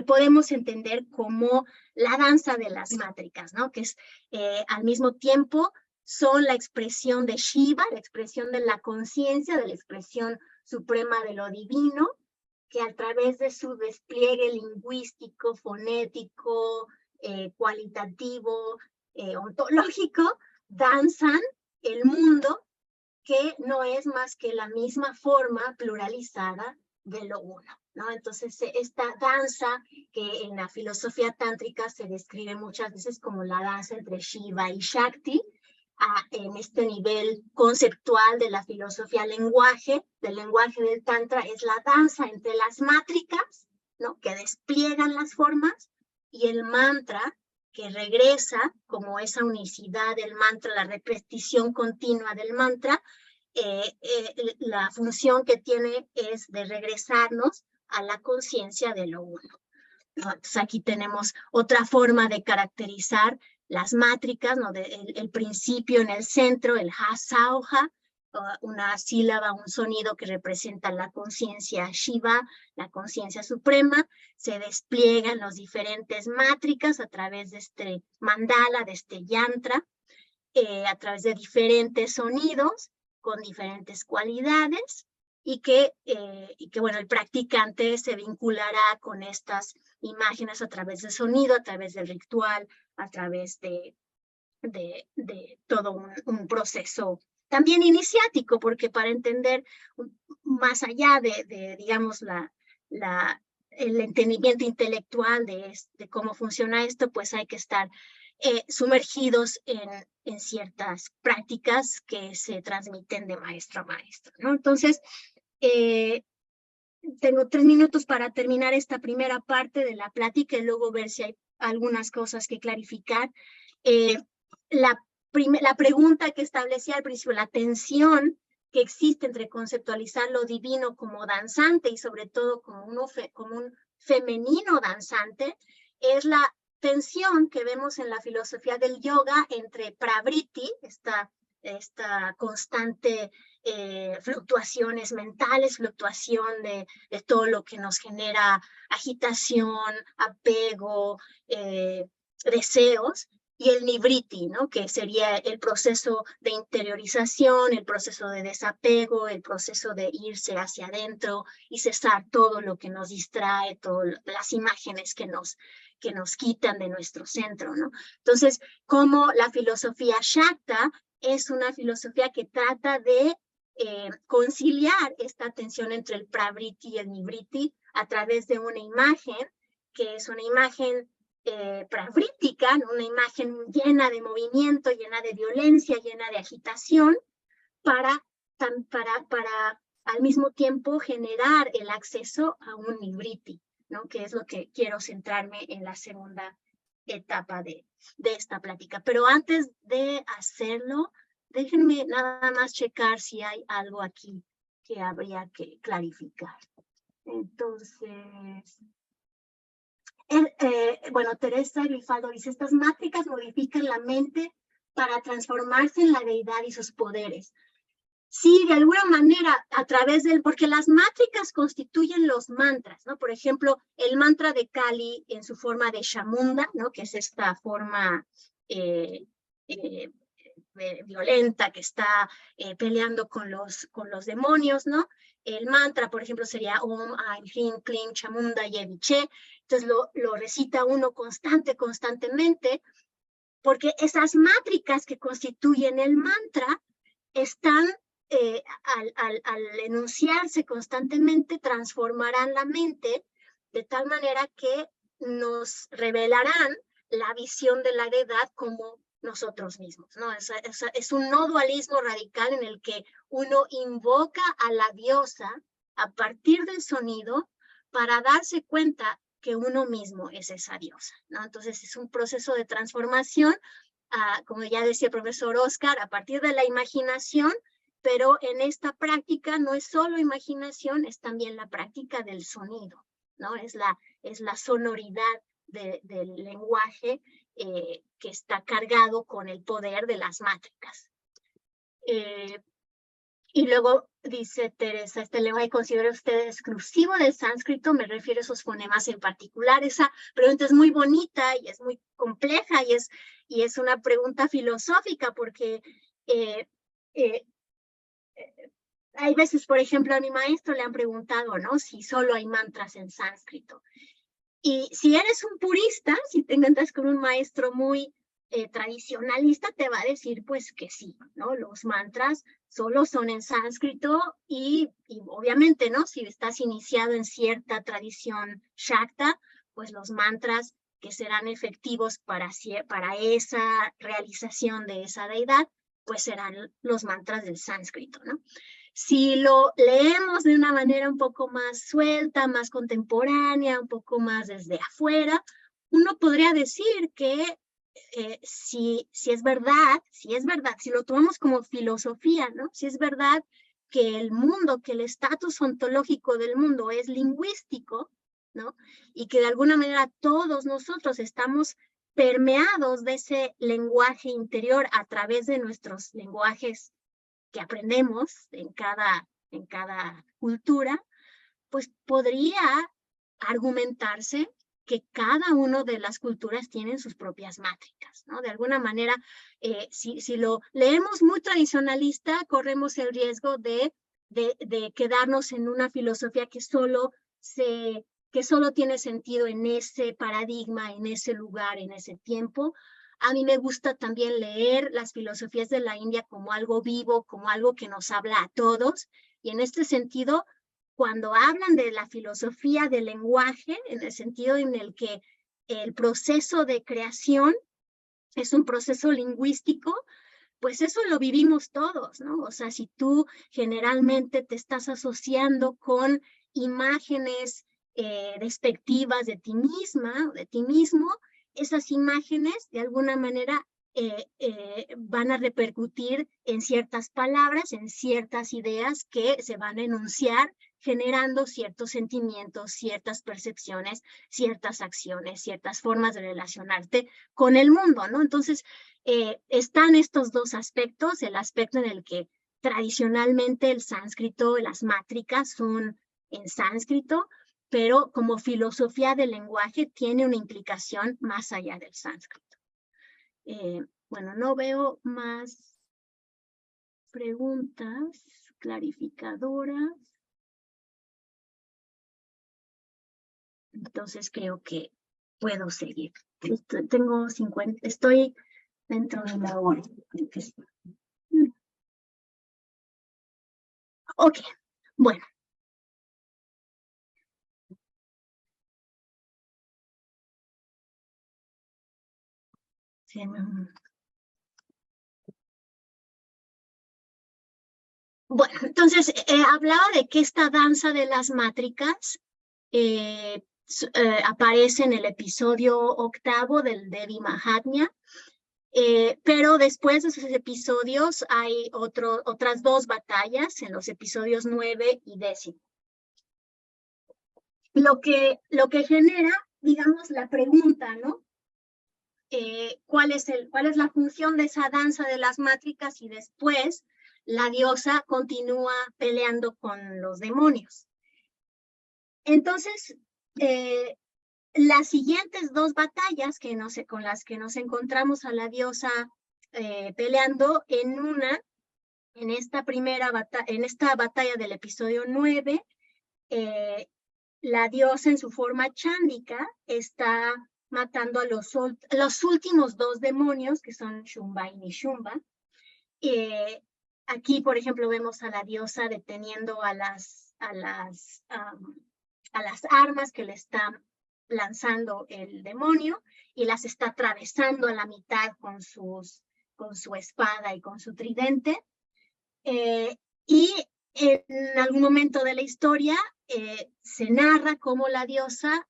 podemos entender como la danza de las mátricas, ¿no? Que es al mismo tiempo son la expresión de Shiva, la expresión de la conciencia, de la expresión suprema de lo divino, que a través de su despliegue lingüístico, fonético, cualitativo, ontológico, danzan el mundo, que no es más que la misma forma pluralizada de lo uno, ¿no? Entonces, esta danza que en la filosofía tántrica se describe muchas veces como la danza entre Shiva y Shakti, en este nivel conceptual de la filosofía del lenguaje del Tantra, es la danza entre las mátricas, ¿no? Que despliegan las formas, y el mantra, que regresa como esa unicidad del mantra, la repetición continua del mantra. La función que tiene es de regresarnos a la conciencia de lo uno. Entonces aquí tenemos otra forma de caracterizar las mátricas, ¿no? El principio en el centro, el ha-sauja, una sílaba, un sonido que representa la conciencia Shiva, la conciencia suprema. Se despliegan las diferentes mátricas a través de este mandala, de este yantra, a través de diferentes sonidos, con diferentes cualidades y que bueno, el practicante se vinculará con estas imágenes a través del sonido, a través del ritual, a través de todo un proceso también iniciático, porque para entender más allá digamos, el entendimiento intelectual de cómo funciona esto, pues hay que estar sumergidos en ciertas prácticas que se transmiten de maestro a maestro, ¿no? Entonces, tengo 3 minutos para terminar esta primera parte de la plática y luego ver si hay algunas cosas que clarificar. La pregunta que establecía al principio, la tensión que existe entre conceptualizar lo divino como danzante y sobre todo como un femenino danzante, es la tensión que vemos en la filosofía del yoga entre pravriti, esta constante fluctuaciones mentales, fluctuación de todo lo que nos genera agitación, apego, deseos, y el nivriti, ¿no? Que sería el proceso de interiorización, el proceso de desapego, el proceso de irse hacia adentro y cesar todo lo que nos distrae, todas las imágenes que nos quitan de nuestro centro, ¿no? Entonces, como la filosofía Shakta es una filosofía que trata de conciliar esta tensión entre el pravriti y el nivriti a través de una imagen, que es una imagen pravrítica, ¿no? Una imagen llena de movimiento, llena de violencia, llena de agitación, para al mismo tiempo generar el acceso a un nivriti, ¿no? Que es lo que quiero centrarme en la segunda etapa de esta plática. Pero antes de hacerlo, déjenme nada más checar si hay algo aquí que habría que clarificar. Entonces, bueno, Teresa Grifaldo dice, estas mátricas modifican la mente para transformarse en la deidad y sus poderes. Sí, de alguna manera, a través porque las mátricas constituyen los mantras, ¿no? Por ejemplo, el mantra de Kali en su forma de Chamunda, ¿no? Que es esta forma violenta que está peleando con los demonios, ¿no? El mantra, por ejemplo, sería Om, Aim, Hrim, Klim, Chamunda, Yeviche. Entonces lo recita uno constantemente, porque esas mátricas que constituyen el mantra están, al enunciarse constantemente, transformarán la mente de tal manera que nos revelarán la visión de la deidad como nosotros mismos, ¿no? Es un no dualismo radical en el que uno invoca a la diosa a partir del sonido para darse cuenta que uno mismo es esa diosa, ¿no? Entonces es un proceso de transformación, como ya decía el profesor Oscar, a partir de la imaginación, pero en esta práctica no es solo imaginación, es también la práctica del sonido, ¿no? Es la sonoridad del lenguaje que está cargado con el poder de las mátricas. Y luego dice Teresa, ¿este lenguaje considera usted exclusivo del sánscrito? Me refiero a esos fonemas en particular. Esa pregunta es muy bonita y es muy compleja y es una pregunta filosófica porque hay veces, por ejemplo, a mi maestro le han preguntado, ¿no? Si solo hay mantras en sánscrito. Y si eres un purista, si te encuentras con un maestro muy tradicionalista, te va a decir pues que sí, ¿no? Los mantras solo son en sánscrito y obviamente, ¿no? Si estás iniciado en cierta tradición Shakta, pues los mantras que serán efectivos para esa realización de esa deidad, pues serán los mantras del sánscrito, ¿no? Si lo leemos de una manera un poco más suelta, más contemporánea, un poco más desde afuera, uno podría decir que si es verdad, si lo tomamos como filosofía, ¿no? Si es verdad que el mundo, que el estatus ontológico del mundo es lingüístico, ¿no? Y que de alguna manera todos nosotros estamos permeados de ese lenguaje interior a través de nuestros lenguajes que aprendemos en cada cultura, pues podría argumentarse que cada una de las culturas tienen sus propias mátricas, ¿no? De alguna manera, si lo leemos muy tradicionalista, corremos el riesgo de quedarnos en una filosofía que solo tiene sentido en ese paradigma, en ese lugar, en ese tiempo. A mí me gusta también leer las filosofías de la India como algo vivo, como algo que nos habla a todos. Y en este sentido, cuando hablan de la filosofía del lenguaje, en el sentido en el que el proceso de creación es un proceso lingüístico, pues eso lo vivimos todos, ¿no? O sea, si tú generalmente te estás asociando con imágenes despectivas de ti misma o de ti mismo, esas imágenes de alguna manera van a repercutir en ciertas palabras, en ciertas ideas que se van a enunciar, generando ciertos sentimientos, ciertas percepciones, ciertas acciones, ciertas formas de relacionarte con el mundo, ¿no? Entonces, están estos dos aspectos, el aspecto en el que tradicionalmente el sánscrito, las mátricas son en sánscrito, pero como filosofía del lenguaje tiene una implicación más allá del sánscrito. Bueno, no veo más preguntas clarificadoras. Entonces creo que puedo seguir. Tengo 50, estoy dentro de la hora. Ok, bueno. Bueno, entonces hablaba de que esta danza de las mátricas aparece en el episodio 8 del Devi Mahatmya, pero después de esos episodios hay otras dos batallas en los episodios 9 y 10. Lo que genera, digamos, la pregunta, ¿no? ¿Cuál es la función de esa danza de las mátricas? Y después la diosa continúa peleando con los demonios. Entonces, las siguientes dos batallas con las que nos encontramos a la diosa peleando, en esta batalla del episodio 9, la diosa en su forma chándika está matando a los últimos dos demonios, que son Shumba y Nishumba. Aquí, por ejemplo, vemos a la diosa deteniendo a las armas que le está lanzando el demonio y las está atravesando a la mitad con su espada y con su tridente. Y en algún momento de la historia se narra cómo la diosa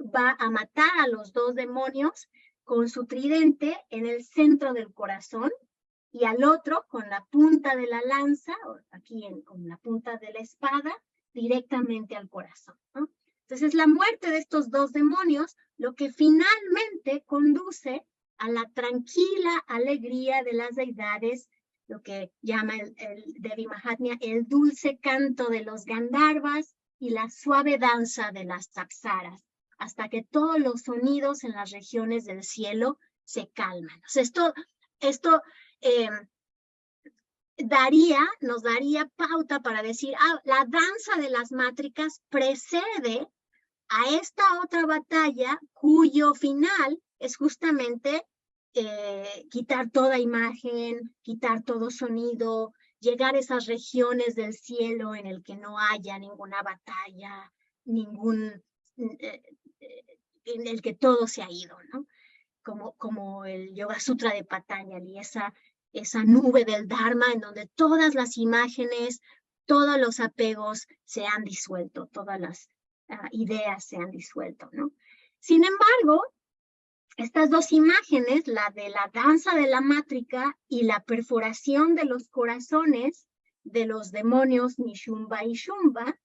va a matar a los dos demonios con su tridente en el centro del corazón y al otro con la punta de la lanza, aquí con la punta de la espada, directamente al corazón, ¿no? Entonces la muerte de estos dos demonios lo que finalmente conduce a la tranquila alegría de las deidades, lo que llama el Devi Mahatmya el dulce canto de los Gandharvas y la suave danza de las Apsaras, hasta que todos los sonidos en las regiones del cielo se calman. O sea, esto nos daría pauta para decir, la danza de las mátricas precede a esta otra batalla cuyo final es justamente quitar toda imagen, quitar todo sonido, llegar a esas regiones del cielo en el que no haya ninguna batalla, en el que todo se ha ido, ¿no? Como el Yoga Sutra de Patanjali, esa nube del Dharma en donde todas las imágenes, todos los apegos se han disuelto, todas las ideas se han disuelto, ¿no? Sin embargo, estas dos imágenes, la de la danza de la mátrica y la perforación de los corazones de los demonios Nishumba y Shumba,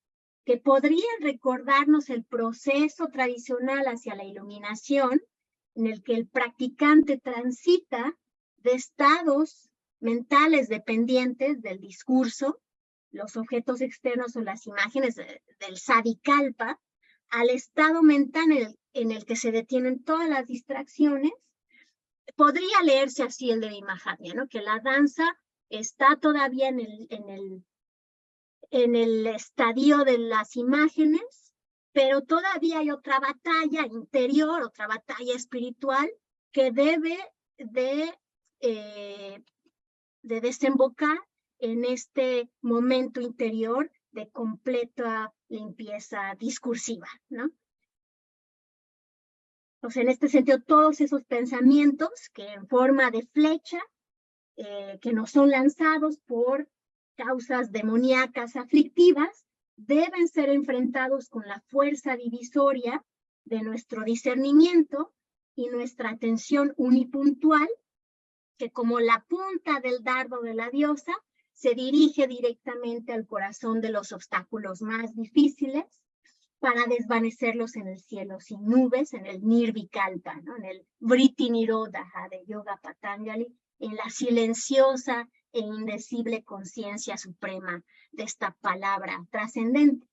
que podrían recordarnos el proceso tradicional hacia la iluminación, en el que el practicante transita de estados mentales dependientes del discurso, los objetos externos o las imágenes del Sadikalpa, al estado mental en el que se detienen todas las distracciones. Podría leerse así el Devi Mahatmya, ¿no? Que la danza está todavía en el estadio de las imágenes, pero todavía hay otra batalla interior, otra batalla espiritual que debe de desembocar en este momento interior de completa limpieza discursiva, ¿no? Entonces, en este sentido, todos esos pensamientos que en forma de flecha, que nos son lanzados por causas demoníacas aflictivas, deben ser enfrentados con la fuerza divisoria de nuestro discernimiento y nuestra atención unipuntual, que como la punta del dardo de la diosa, se dirige directamente al corazón de los obstáculos más difíciles para desvanecerlos en el cielo sin nubes, en el Nirvikalpa, ¿no? En el Vritti Nirodha de Yoga Patanjali, en la silenciosa e indecible conciencia suprema de esta palabra trascendente.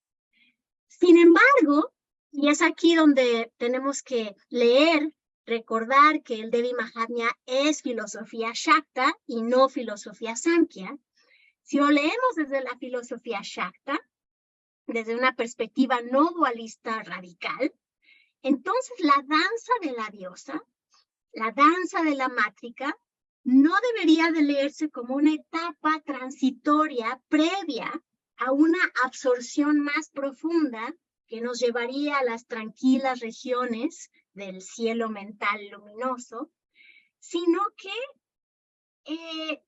Sin embargo, y es aquí donde tenemos que leer, recordar que el Devi Mahatmya es filosofía Shakta y no filosofía Samkhya. Si lo leemos desde la filosofía Shakta, desde una perspectiva no dualista radical, entonces la danza de la diosa, la danza de la mátrica, no debería de leerse como una etapa transitoria previa a una absorción más profunda que nos llevaría a las tranquilas regiones del cielo mental luminoso, sino que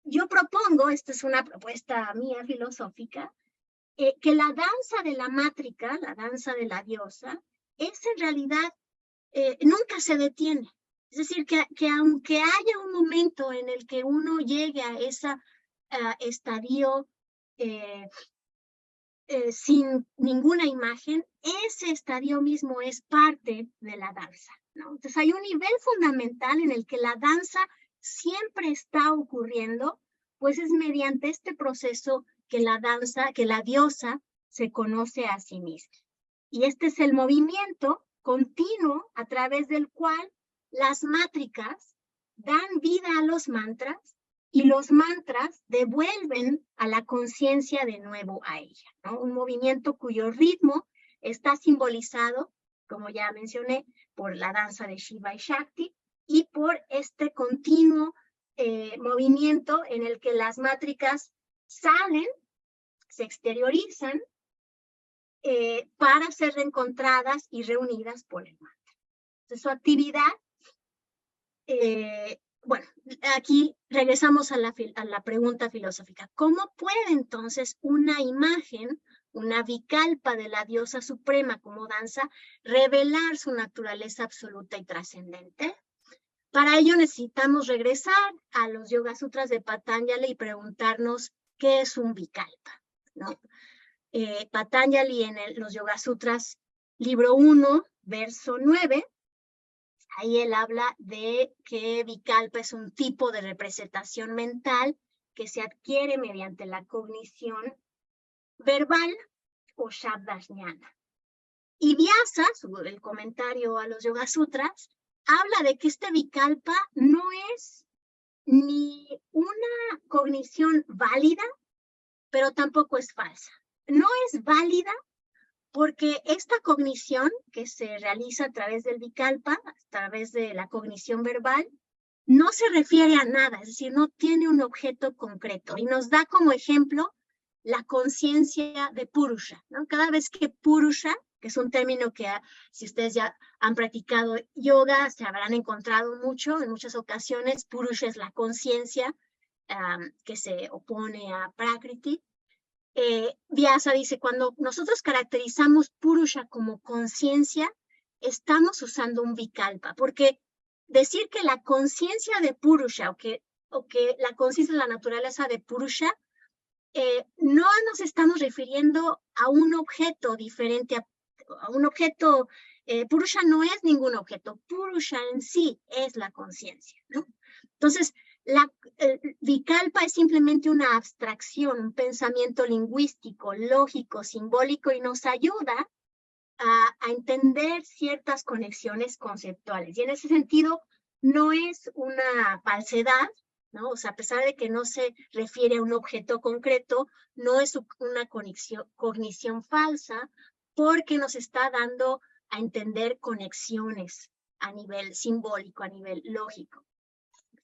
yo propongo, esta es una propuesta mía filosófica, que la danza de la mátrica, la danza de la diosa, es en realidad, nunca se detiene. Es decir, que aunque haya un momento en el que uno llegue a ese estadio sin ninguna imagen, ese estadio mismo es parte de la danza, ¿no? Entonces hay un nivel fundamental en el que la danza siempre está ocurriendo, pues es mediante este proceso que la danza, que la diosa se conoce a sí misma. Y este es el movimiento continuo a través del cual las mátricas dan vida a los mantras y los mantras devuelven a la conciencia de nuevo a ella, ¿no? Un movimiento cuyo ritmo está simbolizado, como ya mencioné, por la danza de Shiva y Shakti y por este continuo movimiento en el que las mátricas salen, se exteriorizan para ser reencontradas y reunidas por el mantra. Entonces, su actividad, bueno, aquí regresamos a la pregunta filosófica. ¿Cómo puede entonces una imagen, una vikalpa de la diosa suprema como danza, revelar su naturaleza absoluta y trascendente? Para ello necesitamos regresar a los Yoga Sutras de Patanjali y preguntarnos qué es un vikalpa, ¿no? Patanjali en los Yoga Sutras, libro 1, verso 9, ahí él habla de que vikalpa es un tipo de representación mental que se adquiere mediante la cognición verbal o shabdajnana. Y Vyasa, el comentario a los Yoga Sutras, habla de que este vikalpa no es ni una cognición válida, pero tampoco es falsa. No es válida porque esta cognición que se realiza a través del vikalpa, a través de la cognición verbal, no se refiere a nada, es decir, no tiene un objeto concreto. Y nos da como ejemplo la conciencia de Purusha, ¿no? Cada vez que Purusha, que es un término que si ustedes ya han practicado yoga, se habrán encontrado mucho, en muchas ocasiones, Purusha es la conciencia que se opone a Prakriti. Vyasa dice, cuando nosotros caracterizamos Purusha como conciencia, estamos usando un vikalpa, porque decir que la conciencia de Purusha o que la conciencia de la naturaleza de Purusha, no nos estamos refiriendo a un objeto diferente, a un objeto. Purusha no es ningún objeto, Purusha en sí es la conciencia, ¿no? Entonces, vikalpa es simplemente una abstracción, un pensamiento lingüístico, lógico, simbólico, y nos ayuda a entender ciertas conexiones conceptuales. Y en ese sentido, no es una falsedad, ¿no? O sea, a pesar de que no se refiere a un objeto concreto, no es una cognición falsa, porque nos está dando a entender conexiones a nivel simbólico, a nivel lógico.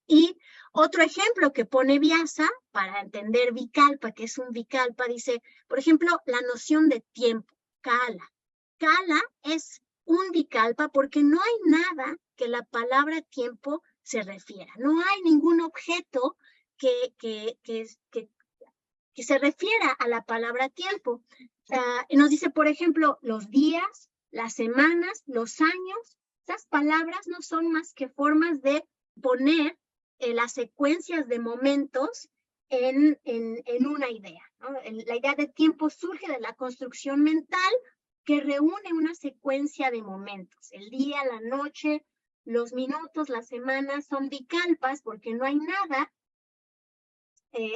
Y otro ejemplo que pone Vyasa para entender Vikalpa, que es un Vikalpa, dice, por ejemplo, la noción de tiempo, Kala. Kala es un Vikalpa porque no hay nada que la palabra tiempo se refiera. No hay ningún objeto que se refiera a la palabra tiempo. Nos dice, por ejemplo, los días, las semanas, los años. Esas palabras no son más que formas de poner las secuencias de momentos en una idea, ¿no? La idea de tiempo surge de la construcción mental que reúne una secuencia de momentos. El día, la noche, los minutos, las semanas son vikalpas porque no hay nada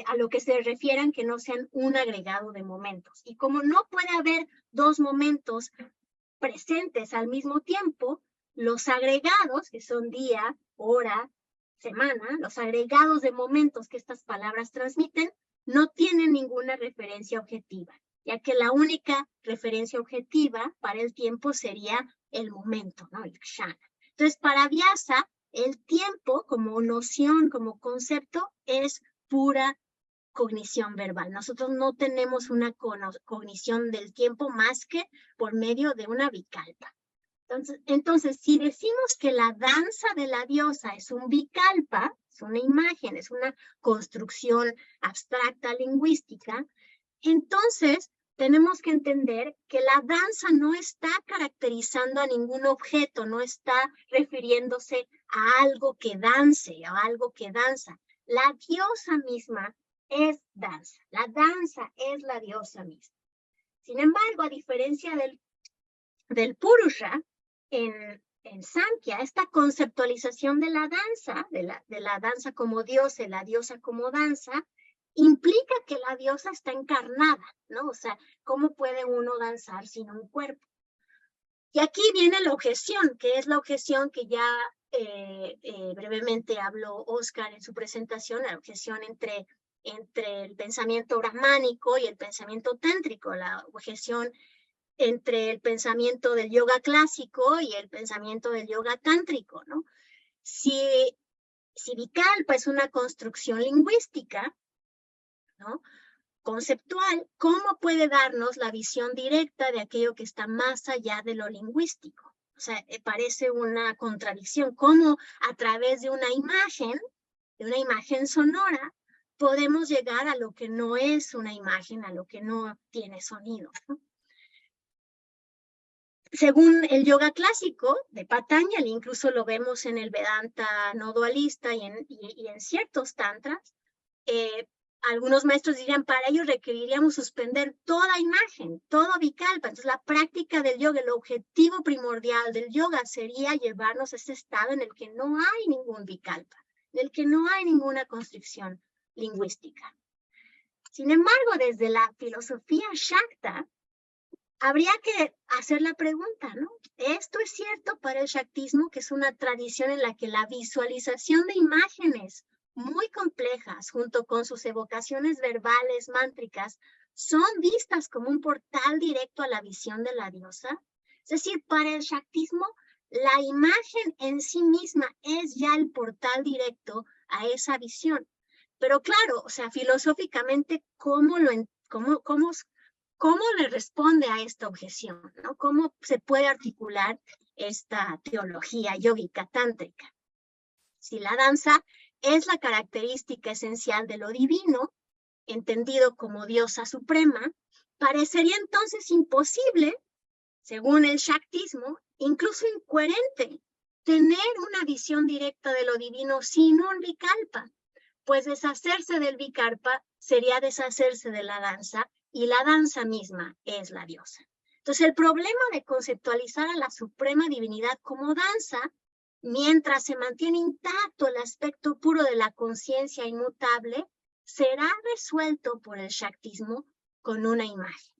a lo que se refieran que no sean un agregado de momentos. Y como no puede haber dos momentos presentes al mismo tiempo, los agregados, que son día, hora, semana, los agregados de momentos que estas palabras transmiten, no tienen ninguna referencia objetiva, ya que la única referencia objetiva para el tiempo sería el momento, ¿no? El kshana. Entonces, para Vyasa, el tiempo como noción, como concepto, es pura cognición verbal. Nosotros no tenemos una cognición del tiempo más que por medio de una vikalpa. Entonces, si decimos que la danza de la diosa es un vikalpa, es una imagen, es una construcción abstracta lingüística, entonces tenemos que entender que la danza no está caracterizando a ningún objeto, no está refiriéndose a algo que dance, a algo que danza. La diosa misma es danza. La danza es la diosa misma. Sin embargo, a diferencia del Purusha, en Samkhya, esta conceptualización de la danza como diosa, la diosa como danza, implica que la diosa está encarnada, ¿no? O sea, ¿cómo puede uno danzar sin un cuerpo? Y aquí viene la objeción, que es la objeción que ya brevemente habló Oscar en su presentación, la objeción entre el pensamiento brahmánico y el pensamiento tántrico, la objeción entre el pensamiento del yoga clásico y el pensamiento del yoga tántrico, ¿no? Si Vikalpa es una construcción lingüística, ¿no? Conceptual, ¿cómo puede darnos la visión directa de aquello que está más allá de lo lingüístico? O sea, parece una contradicción. ¿Cómo a través de una imagen sonora, podemos llegar a lo que no es una imagen, a lo que no tiene sonido, ¿no? Según el yoga clásico de Patanjali, incluso lo vemos en el Vedanta no dualista y en ciertos tantras, algunos maestros dirían, para ello requeriríamos suspender toda imagen, todo vikalpa. Entonces la práctica del yoga, el objetivo primordial del yoga sería llevarnos a ese estado en el que no hay ningún vikalpa, en el que no hay ninguna constricción lingüística. Sin embargo, desde la filosofía Shakta, habría que hacer la pregunta, ¿no? ¿Esto es cierto para el Shaktismo, que es una tradición en la que la visualización de imágenes muy complejas, junto con sus evocaciones verbales, mántricas, son vistas como un portal directo a la visión de la diosa? Es decir, para el Shaktismo, la imagen en sí misma es ya el directo a esa visión. Pero claro, o sea, filosóficamente, ¿cómo le responde a esta objeción, ¿no? ¿Cómo se puede articular esta teología yógica tántrica? Si la danza es la característica esencial de lo divino, entendido como diosa suprema, parecería entonces imposible, según el Shaktismo, incluso incoherente, tener una visión directa de lo divino sin un vikalpa, pues deshacerse del vikalpa sería deshacerse de la danza, y la danza misma es la diosa. Entonces, el problema de conceptualizar a la suprema divinidad como danza, mientras se mantiene intacto el aspecto puro de la conciencia inmutable, será resuelto por el Shaktismo con una imagen.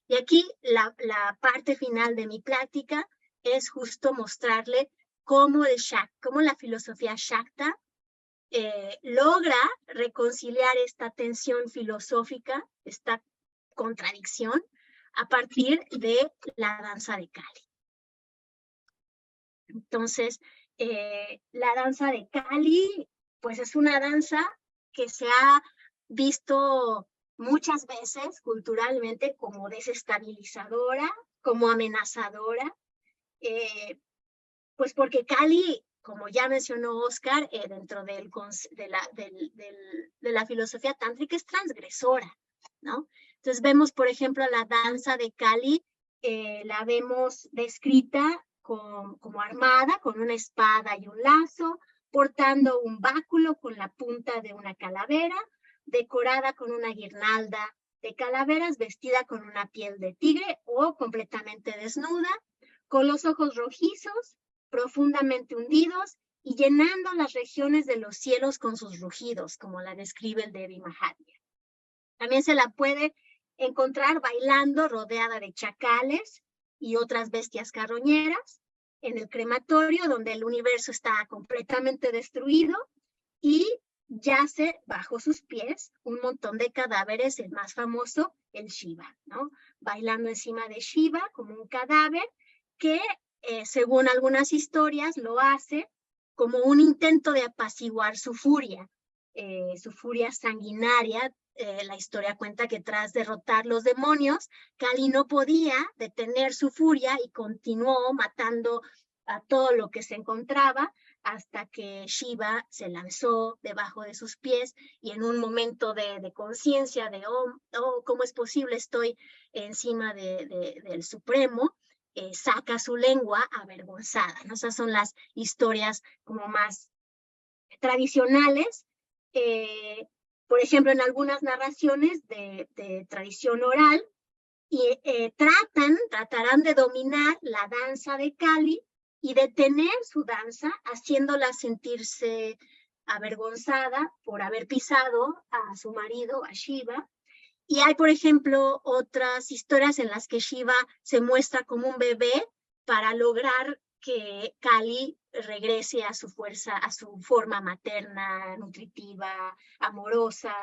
Y aquí la parte final de mi plática es justo mostrarle cómo la filosofía Shakta logra reconciliar esta tensión filosófica, esta contradicción, a partir de la danza de Kali. Entonces, la danza de Kali, pues es una danza que se ha visto muchas veces culturalmente como desestabilizadora, como amenazadora, pues porque Kali, como ya mencionó Oscar, dentro de la filosofía tántrica es transgresora, ¿no? Entonces vemos, por ejemplo, la danza de Kali, la vemos descrita como armada, con una espada y un lazo, portando un báculo con la punta de una calavera, decorada con una guirnalda de calaveras, vestida con una piel de tigre o completamente desnuda, con los ojos rojizos, profundamente hundidos y llenando las regiones de los cielos con sus rugidos, como la describe el Devi Mahatmya. También se la puede encontrar bailando rodeada de chacales y otras bestias carroñeras en el crematorio, donde el universo está completamente destruido y yace bajo sus pies un montón de cadáveres, el más famoso, el Shiva, ¿no? Bailando encima de Shiva como un cadáver que, según algunas historias, lo hace como un intento de apaciguar su furia sanguinaria. La historia cuenta que tras derrotar los demonios, Kali no podía detener su furia y continuó matando a todo lo que se encontraba hasta que Shiva se lanzó debajo de sus pies y en un momento de conciencia de ¿cómo es posible? Estoy encima del Supremo, saca su lengua avergonzada, ¿no? Esas son las historias como más tradicionales. Por ejemplo, en algunas narraciones de tradición oral, y tratarán de dominar la danza de Kali y detener su danza, haciéndola sentirse avergonzada por haber pisado a su marido, a Shiva. Y hay, por ejemplo, otras historias en las que Shiva se muestra como un bebé para lograr que Kali regrese a su fuerza, a su forma materna, nutritiva, amorosa.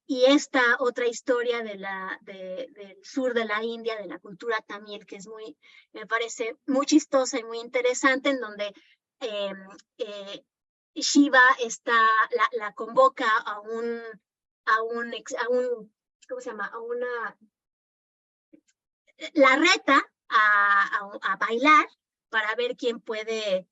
Y esta otra historia del sur de la India, de la cultura tamil, que me parece muy chistosa y muy interesante, en donde Shiva la convoca a un, ¿cómo se llama? La reta a bailar para ver quién puede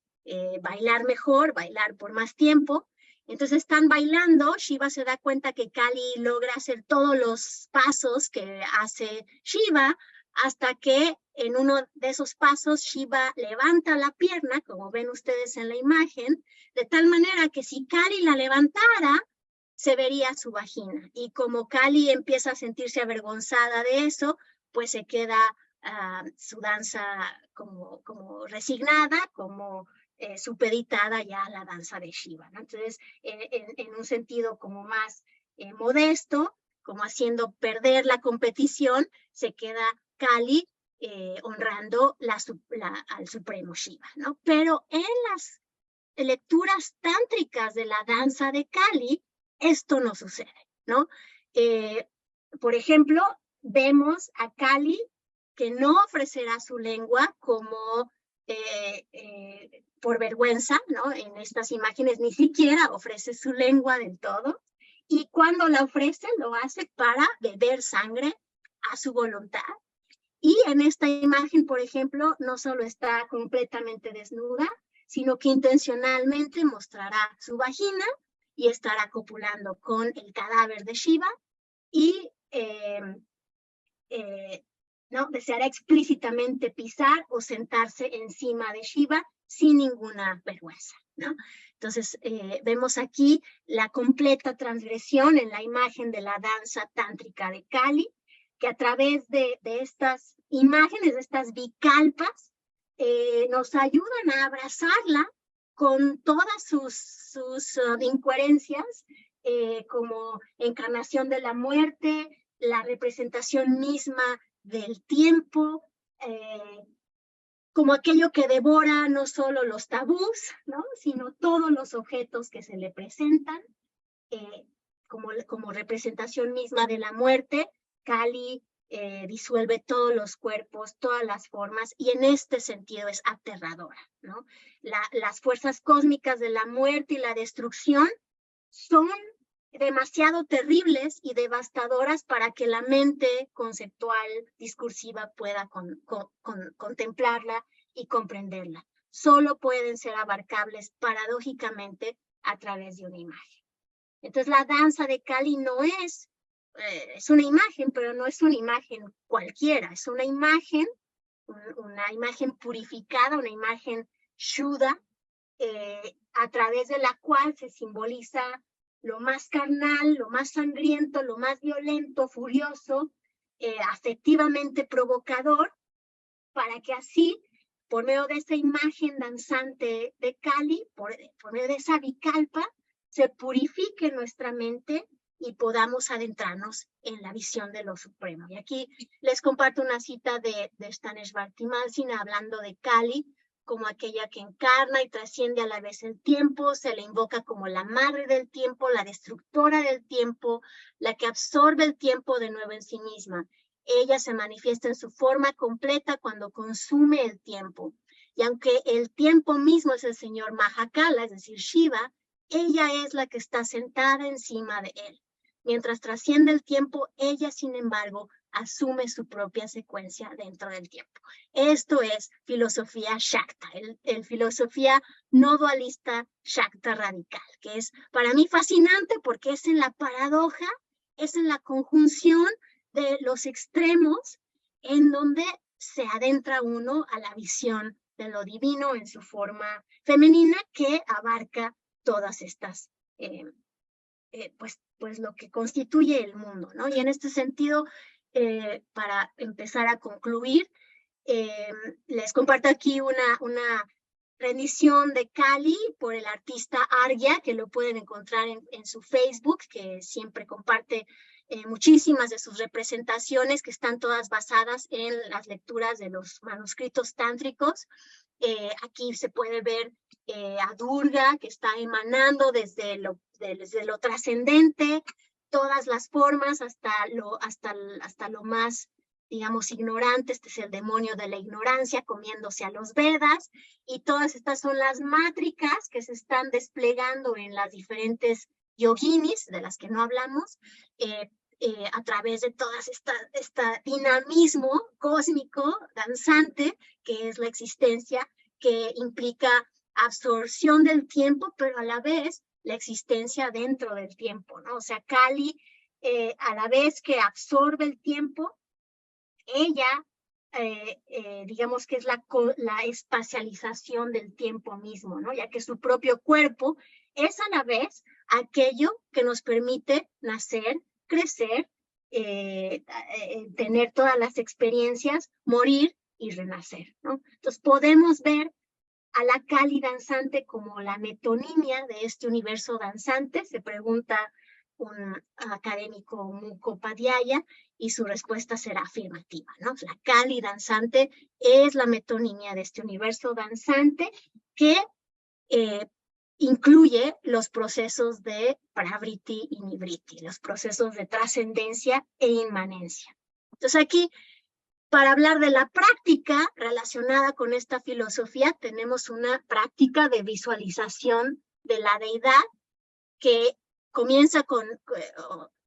bailar mejor, bailar por más tiempo. Entonces están bailando, Shiva se da cuenta que Kali logra hacer todos los pasos que hace Shiva, hasta que en uno de esos pasos Shiva levanta la pierna, como ven ustedes en la imagen, de tal manera que si Kali la levantara, se vería su vagina. Y como Kali empieza a sentirse avergonzada de eso, pues se queda su danza como resignada, como supeditada ya a la danza de Shiva, ¿no? Entonces, en un sentido como más modesto, como haciendo perder la competición, se queda Kali honrando al supremo Shiva, ¿no? Pero en las lecturas tántricas de la danza de Kali, esto no sucede, ¿no? Por ejemplo, vemos a Kali que no ofrecerá su lengua como por vergüenza, ¿no? En estas imágenes ni siquiera ofrece su lengua del todo, y cuando la ofrece lo hace para beber sangre a su voluntad. Y en esta imagen, por ejemplo, no solo está completamente desnuda, sino que intencionalmente mostrará su vagina y estará copulando con el cadáver de Shiva y ¿no? Deseará explícitamente pisar o sentarse encima de Shiva sin ninguna vergüenza, ¿no? Entonces, vemos aquí la completa transgresión en la imagen de la danza tántrica de Kali, que a través de estas imágenes, de estas vikalpas, nos ayudan a abrazarla con todas sus incoherencias, como encarnación de la muerte, la representación misma del tiempo, como aquello que devora no solo los tabús, ¿no? Sino todos los objetos que se le presentan, como representación misma de la muerte. Kali disuelve todos los cuerpos, todas las formas, y en este sentido es aterradora, ¿no? Las fuerzas cósmicas de la muerte y la destrucción son demasiado terribles y devastadoras para que la mente conceptual, discursiva, pueda contemplarla y comprenderla. Solo pueden ser abarcables paradójicamente a través de una imagen. Entonces la danza de Kali no es una imagen, pero no es una imagen cualquiera, es una imagen purificada, una imagen Shuddha, a través de la cual se simboliza lo más carnal, lo más sangriento, lo más violento, furioso, afectivamente provocador, para que así, por medio de esa imagen danzante de Kali, por medio de esa vikalpa, se purifique nuestra mente y podamos adentrarnos en la visión de lo supremo. Y aquí les comparto una cita de Stanisvati Malsina hablando de Kali como aquella que encarna y trasciende a la vez el tiempo, se le invoca como la madre del tiempo, la destructora del tiempo, la que absorbe el tiempo de nuevo en sí misma. Ella se manifiesta en su forma completa cuando consume el tiempo. Y aunque el tiempo mismo es el señor Mahakala, es decir, Shiva, ella es la que está sentada encima de él. Mientras trasciende el tiempo, ella, sin embargo, asume su propia secuencia dentro del tiempo. Esto es filosofía Shakta, el filosofía no dualista Shakta radical, que es para mí fascinante porque es en la paradoja, es en la conjunción de los extremos en donde se adentra uno a la visión de lo divino en su forma femenina que abarca todas estas, pues lo que constituye el mundo, ¿no? Y en este sentido, para empezar a concluir, les comparto aquí una rendición de Kali por el artista Arya, que lo pueden encontrar en su Facebook, que siempre comparte muchísimas de sus representaciones, que están todas basadas en las lecturas de los manuscritos tántricos. Aquí se puede ver a Durga, que está emanando desde lo trascendente, todas las formas hasta lo más, digamos, ignorante. Este es el demonio de la ignorancia comiéndose a los Vedas, y todas estas son las mátricas que se están desplegando en las diferentes yoginis, de las que no hablamos, a través de todas este dinamismo cósmico, danzante, que es la existencia, que implica absorción del tiempo, pero a la vez la existencia dentro del tiempo, ¿no? O sea, Kali, a la vez que absorbe el tiempo, ella, digamos que es la espacialización del tiempo mismo, ¿no? Ya que su propio cuerpo es a la vez aquello que nos permite nacer, crecer, tener todas las experiencias, morir y renacer, ¿no? Entonces podemos ver a la Kali danzante como la metonimia de este universo danzante, se pregunta un académico Mukhopadhyaya, y su respuesta será afirmativa, ¿no? La Kali danzante es la metonimia de este universo danzante que incluye los procesos de pravriti y nivriti, los procesos de trascendencia e inmanencia. Entonces aquí, para hablar de la práctica relacionada con esta filosofía, tenemos una práctica de visualización de la deidad que comienza con,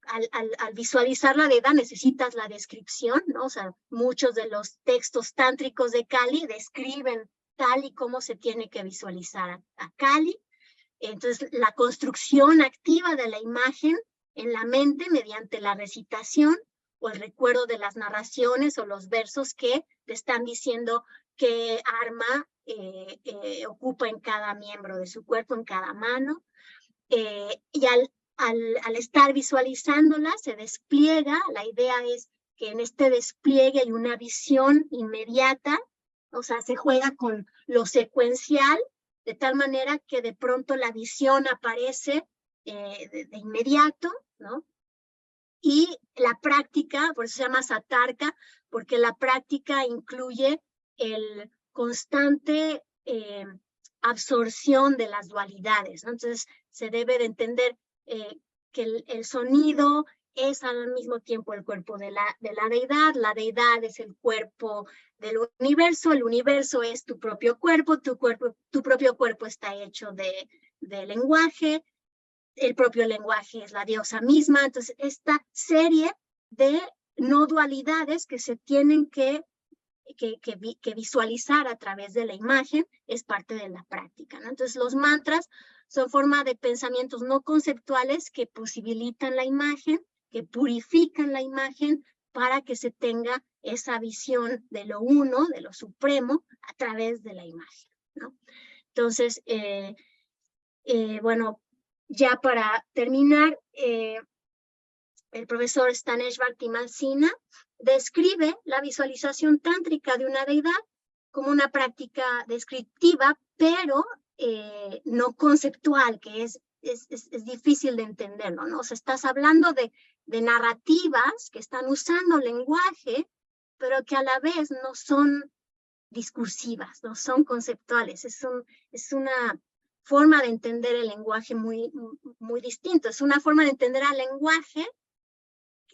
al visualizar la deidad necesitas la descripción, ¿no? O sea, muchos de los textos tántricos de Kali describen tal y cómo se tiene que visualizar a Kali. Entonces, la construcción activa de la imagen en la mente mediante la recitación o el recuerdo de las narraciones o los versos que te están diciendo qué arma ocupa en cada miembro de su cuerpo, en cada mano. Y al estar visualizándola, se despliega. La idea es que en este despliegue hay una visión inmediata, o sea, se juega con lo secuencial, de tal manera que de pronto la visión aparece de inmediato, ¿no? Y la práctica, por eso se llama satarka, porque la práctica incluye el constante absorción de las dualidades, ¿no? Entonces se debe de entender que el sonido es al mismo tiempo el cuerpo de la deidad es el cuerpo del universo, el universo es tu propio cuerpo, tu propio cuerpo está hecho de lenguaje, el propio lenguaje es la diosa misma. Entonces esta serie de no dualidades que se tienen que visualizar a través de la imagen es parte de la práctica, ¿no? Entonces los mantras son forma de pensamientos no conceptuales que posibilitan la imagen, que purifican la imagen para que se tenga esa visión de lo uno, de lo supremo, a través de la imagen, ¿no? Entonces, bueno, ya para terminar, el profesor Stanesh Bhaktimalsina describe la visualización tántrica de una deidad como una práctica descriptiva, pero no conceptual, que es difícil de entenderlo, ¿no? O sea, estás hablando de narrativas que están usando lenguaje, pero que a la vez no son discursivas, no son conceptuales. Es una forma de entender el lenguaje muy distinto. Es una forma de entender al lenguaje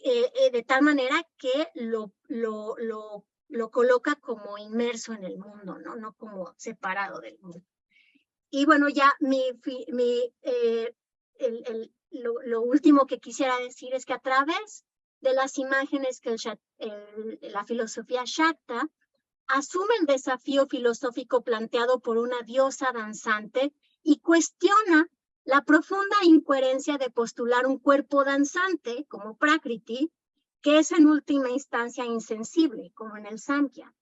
de tal manera que lo coloca como inmerso en el mundo, ¿no? No como separado del mundo. Y bueno, ya lo último que quisiera decir es que a través de las imágenes que la filosofía Shakta asume el desafío filosófico planteado por una diosa danzante y cuestiona la profunda incoherencia de postular un cuerpo danzante como Prakriti, que es en última instancia insensible, como en el Samkhya.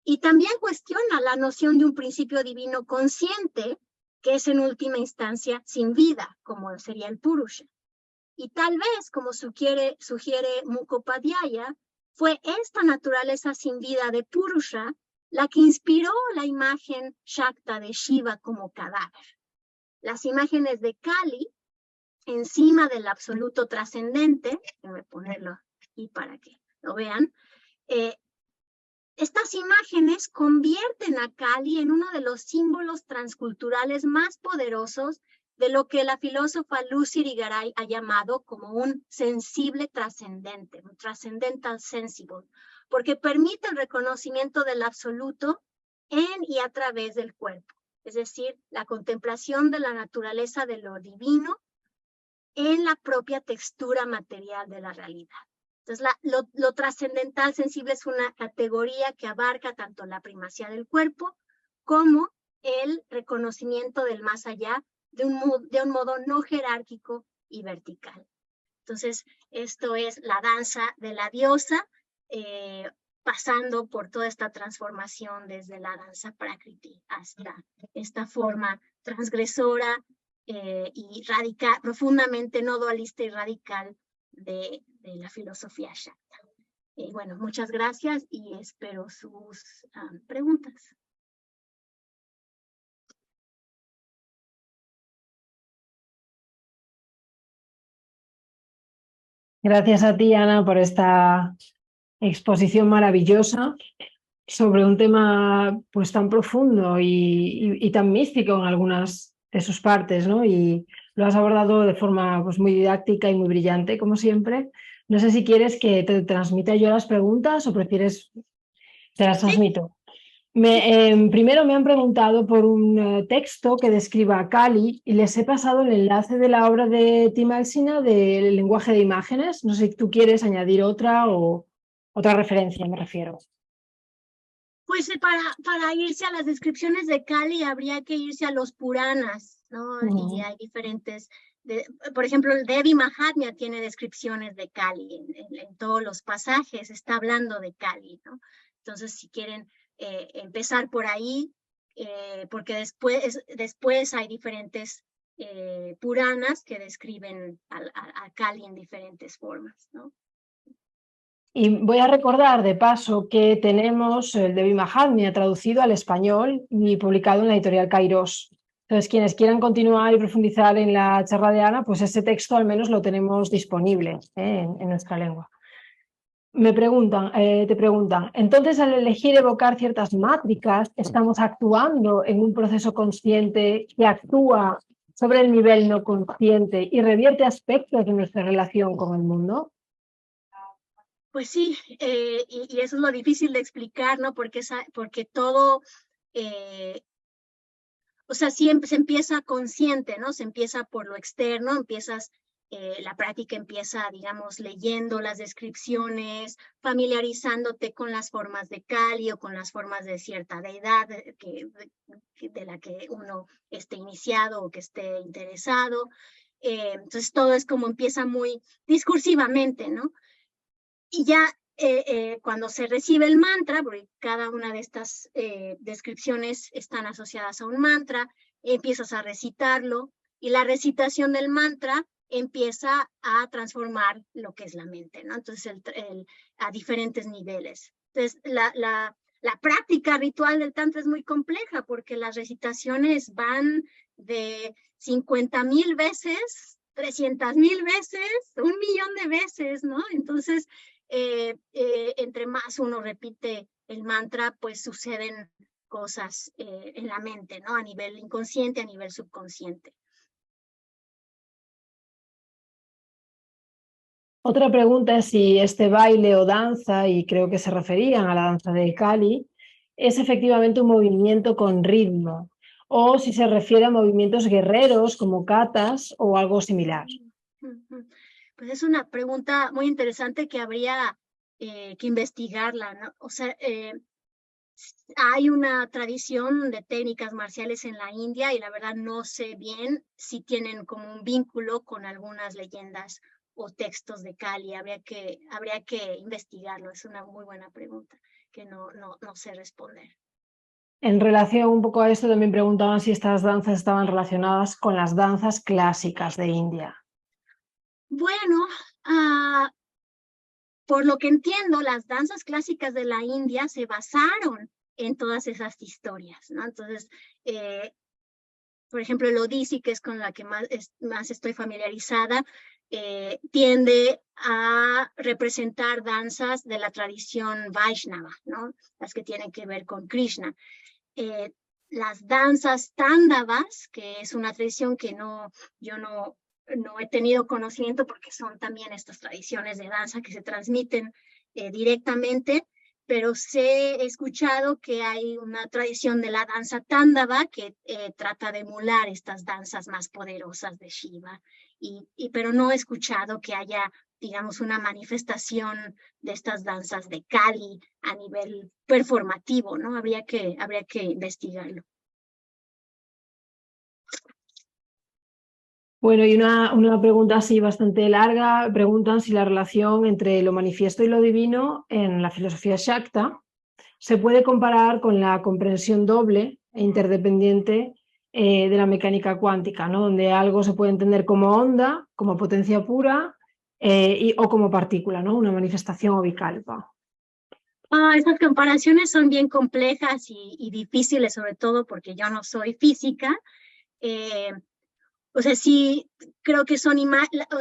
Y también cuestiona la noción de un principio divino consciente, que es en última instancia sin vida, como sería el Purusha. Y tal vez, como sugiere Mukhopadhyaya, fue esta naturaleza sin vida de Purusha la que inspiró la imagen Shakta de Shiva como cadáver. Las imágenes de Kali, encima del absoluto trascendente, voy a ponerlo aquí para que lo vean, estas imágenes convierten a Kali en uno de los símbolos transculturales más poderosos de lo que la filósofa Lucy Irigaray ha llamado como un sensible trascendente, un transcendental sensible, porque permite el reconocimiento del absoluto en y a través del cuerpo, es decir, la contemplación de la naturaleza de lo divino en la propia textura material de la realidad. Entonces, lo trascendental sensible es una categoría que abarca tanto la primacía del cuerpo como el reconocimiento del más allá de un modo no jerárquico y vertical. Entonces, esto es la danza de la diosa, pasando por toda esta transformación desde la danza Prakriti hasta esta forma transgresora y radical, profundamente no dualista y radical de la filosofía Shakta. Bueno, muchas gracias y espero sus preguntas.
Gracias a ti, Ana, por esta exposición maravillosa sobre un tema pues tan profundo y tan místico en algunas de sus partes, ¿no? Y lo has abordado de forma pues, muy didáctica y muy brillante, como siempre. No sé si quieres que te transmita yo las preguntas o prefieres te las transmito. Primero me han preguntado por un texto que describa a Kali y les he pasado el enlace de la obra de Tim Alsina del lenguaje de imágenes. No sé si tú quieres añadir otra o otra referencia, me refiero.
Pues para irse a las descripciones de Kali habría que irse a los Puranas, ¿no? Y hay diferentes, por ejemplo, el Devi Mahatmya tiene descripciones de Kali en todos los pasajes, está hablando de Kali, ¿no? Entonces, si quieren empezar por ahí, porque después hay diferentes Puranas que describen a Kali en diferentes formas, ¿no?
Y voy a recordar de paso que tenemos el Devi Mahatmya traducido al español y publicado en la editorial Kairos. Entonces, quienes quieran continuar y profundizar en la charla de Ana, pues ese texto al menos lo tenemos disponible en nuestra lengua. Te preguntan, entonces al elegir evocar ciertas métricas, estamos actuando en un proceso consciente que actúa sobre el nivel no consciente y revierte aspectos de nuestra relación con el mundo.
Pues sí, y eso es lo difícil de explicar, ¿no? Porque todo, o sea, siempre se empieza consciente, ¿no? Se empieza por lo externo, la práctica empieza, digamos, leyendo las descripciones, familiarizándote con las formas de Kali o con las formas de cierta deidad de la que uno esté iniciado o que esté interesado. Entonces todo es como empieza muy discursivamente, ¿no? Y ya cuando se recibe el mantra, porque cada una de estas descripciones están asociadas a un mantra, empiezas a recitarlo y la recitación del mantra empieza a transformar lo que es la mente, ¿no? Entonces, a diferentes niveles. Entonces, la práctica ritual del Tantra es muy compleja porque las recitaciones van de 50,000 veces, 300,000 veces, 1,000,000 de veces, ¿no? Entonces, entre más uno repite el mantra, pues suceden cosas en la mente, ¿no? A nivel inconsciente, a nivel subconsciente.
Otra pregunta es si este baile o danza, y creo que se referían a la danza del Kali, es efectivamente un movimiento con ritmo, o si se refiere a movimientos guerreros como katas o algo similar.
Pues es una pregunta muy interesante que habría que investigarla, ¿no? O sea, hay una tradición de técnicas marciales en la India y la verdad no sé bien si tienen como un vínculo con algunas leyendas o textos de Kali. Habría que investigarlo. Es una muy buena pregunta que no sé responder.
En relación un poco a esto, también preguntaban si estas danzas estaban relacionadas con las danzas clásicas de India.
Bueno, por lo que entiendo, las danzas clásicas de la India se basaron en todas esas historias, ¿no? Entonces, por ejemplo, el Odissi, que es con la que más estoy familiarizada, tiende a representar danzas de la tradición Vaishnava, ¿no? Las que tienen que ver con Krishna. Las danzas tándavas, que es una tradición que yo no he tenido conocimiento porque son también estas tradiciones de danza que se transmiten directamente, pero he escuchado que hay una tradición de la danza tándava que trata de emular estas danzas más poderosas de Shiva, pero no he escuchado que haya, digamos, una manifestación de estas danzas de Kali a nivel performativo, ¿no? Habría que investigarlo.
Bueno, y una pregunta así bastante larga, preguntan si la relación entre lo manifiesto y lo divino en la filosofía Shakta se puede comparar con la comprensión doble e interdependiente de la mecánica cuántica, ¿no? Donde algo se puede entender como onda, como potencia pura o como partícula, ¿no? Una manifestación o bikalpa.
Esas comparaciones son bien complejas y difíciles, sobre todo porque yo no soy física. O sea, sí, creo que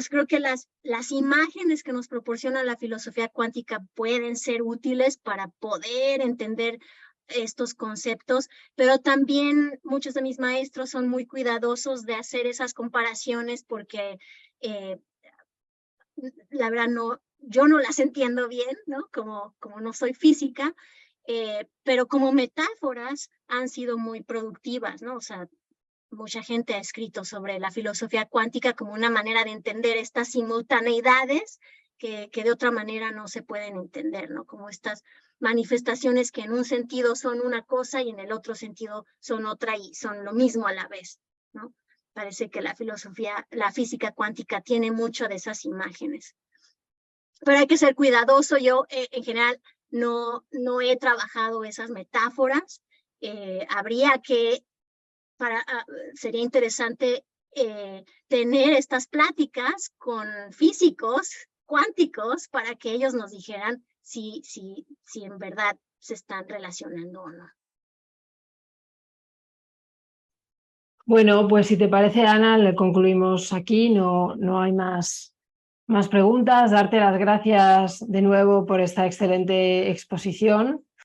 creo que las imágenes que nos proporciona la filosofía cuántica pueden ser útiles para poder entender estos conceptos, pero también muchos de mis maestros son muy cuidadosos de hacer esas comparaciones porque la verdad yo no las entiendo bien, ¿no? Como no soy física, pero como metáforas han sido muy productivas, ¿no? O sea, mucha gente ha escrito sobre la filosofía cuántica como una manera de entender estas simultaneidades que de otra manera no se pueden entender, ¿no? Como estas manifestaciones que en un sentido son una cosa y en el otro sentido son otra y son lo mismo a la vez, ¿no? Parece que la física cuántica tiene mucho de esas imágenes. Pero hay que ser cuidadoso. Yo en general no he trabajado esas metáforas. Habría que sería interesante tener estas pláticas con físicos cuánticos para que ellos nos dijeran si en verdad se están relacionando o no.
Bueno, pues si te parece, Ana, le concluimos aquí, no hay más preguntas. Darte las gracias de nuevo por esta excelente exposición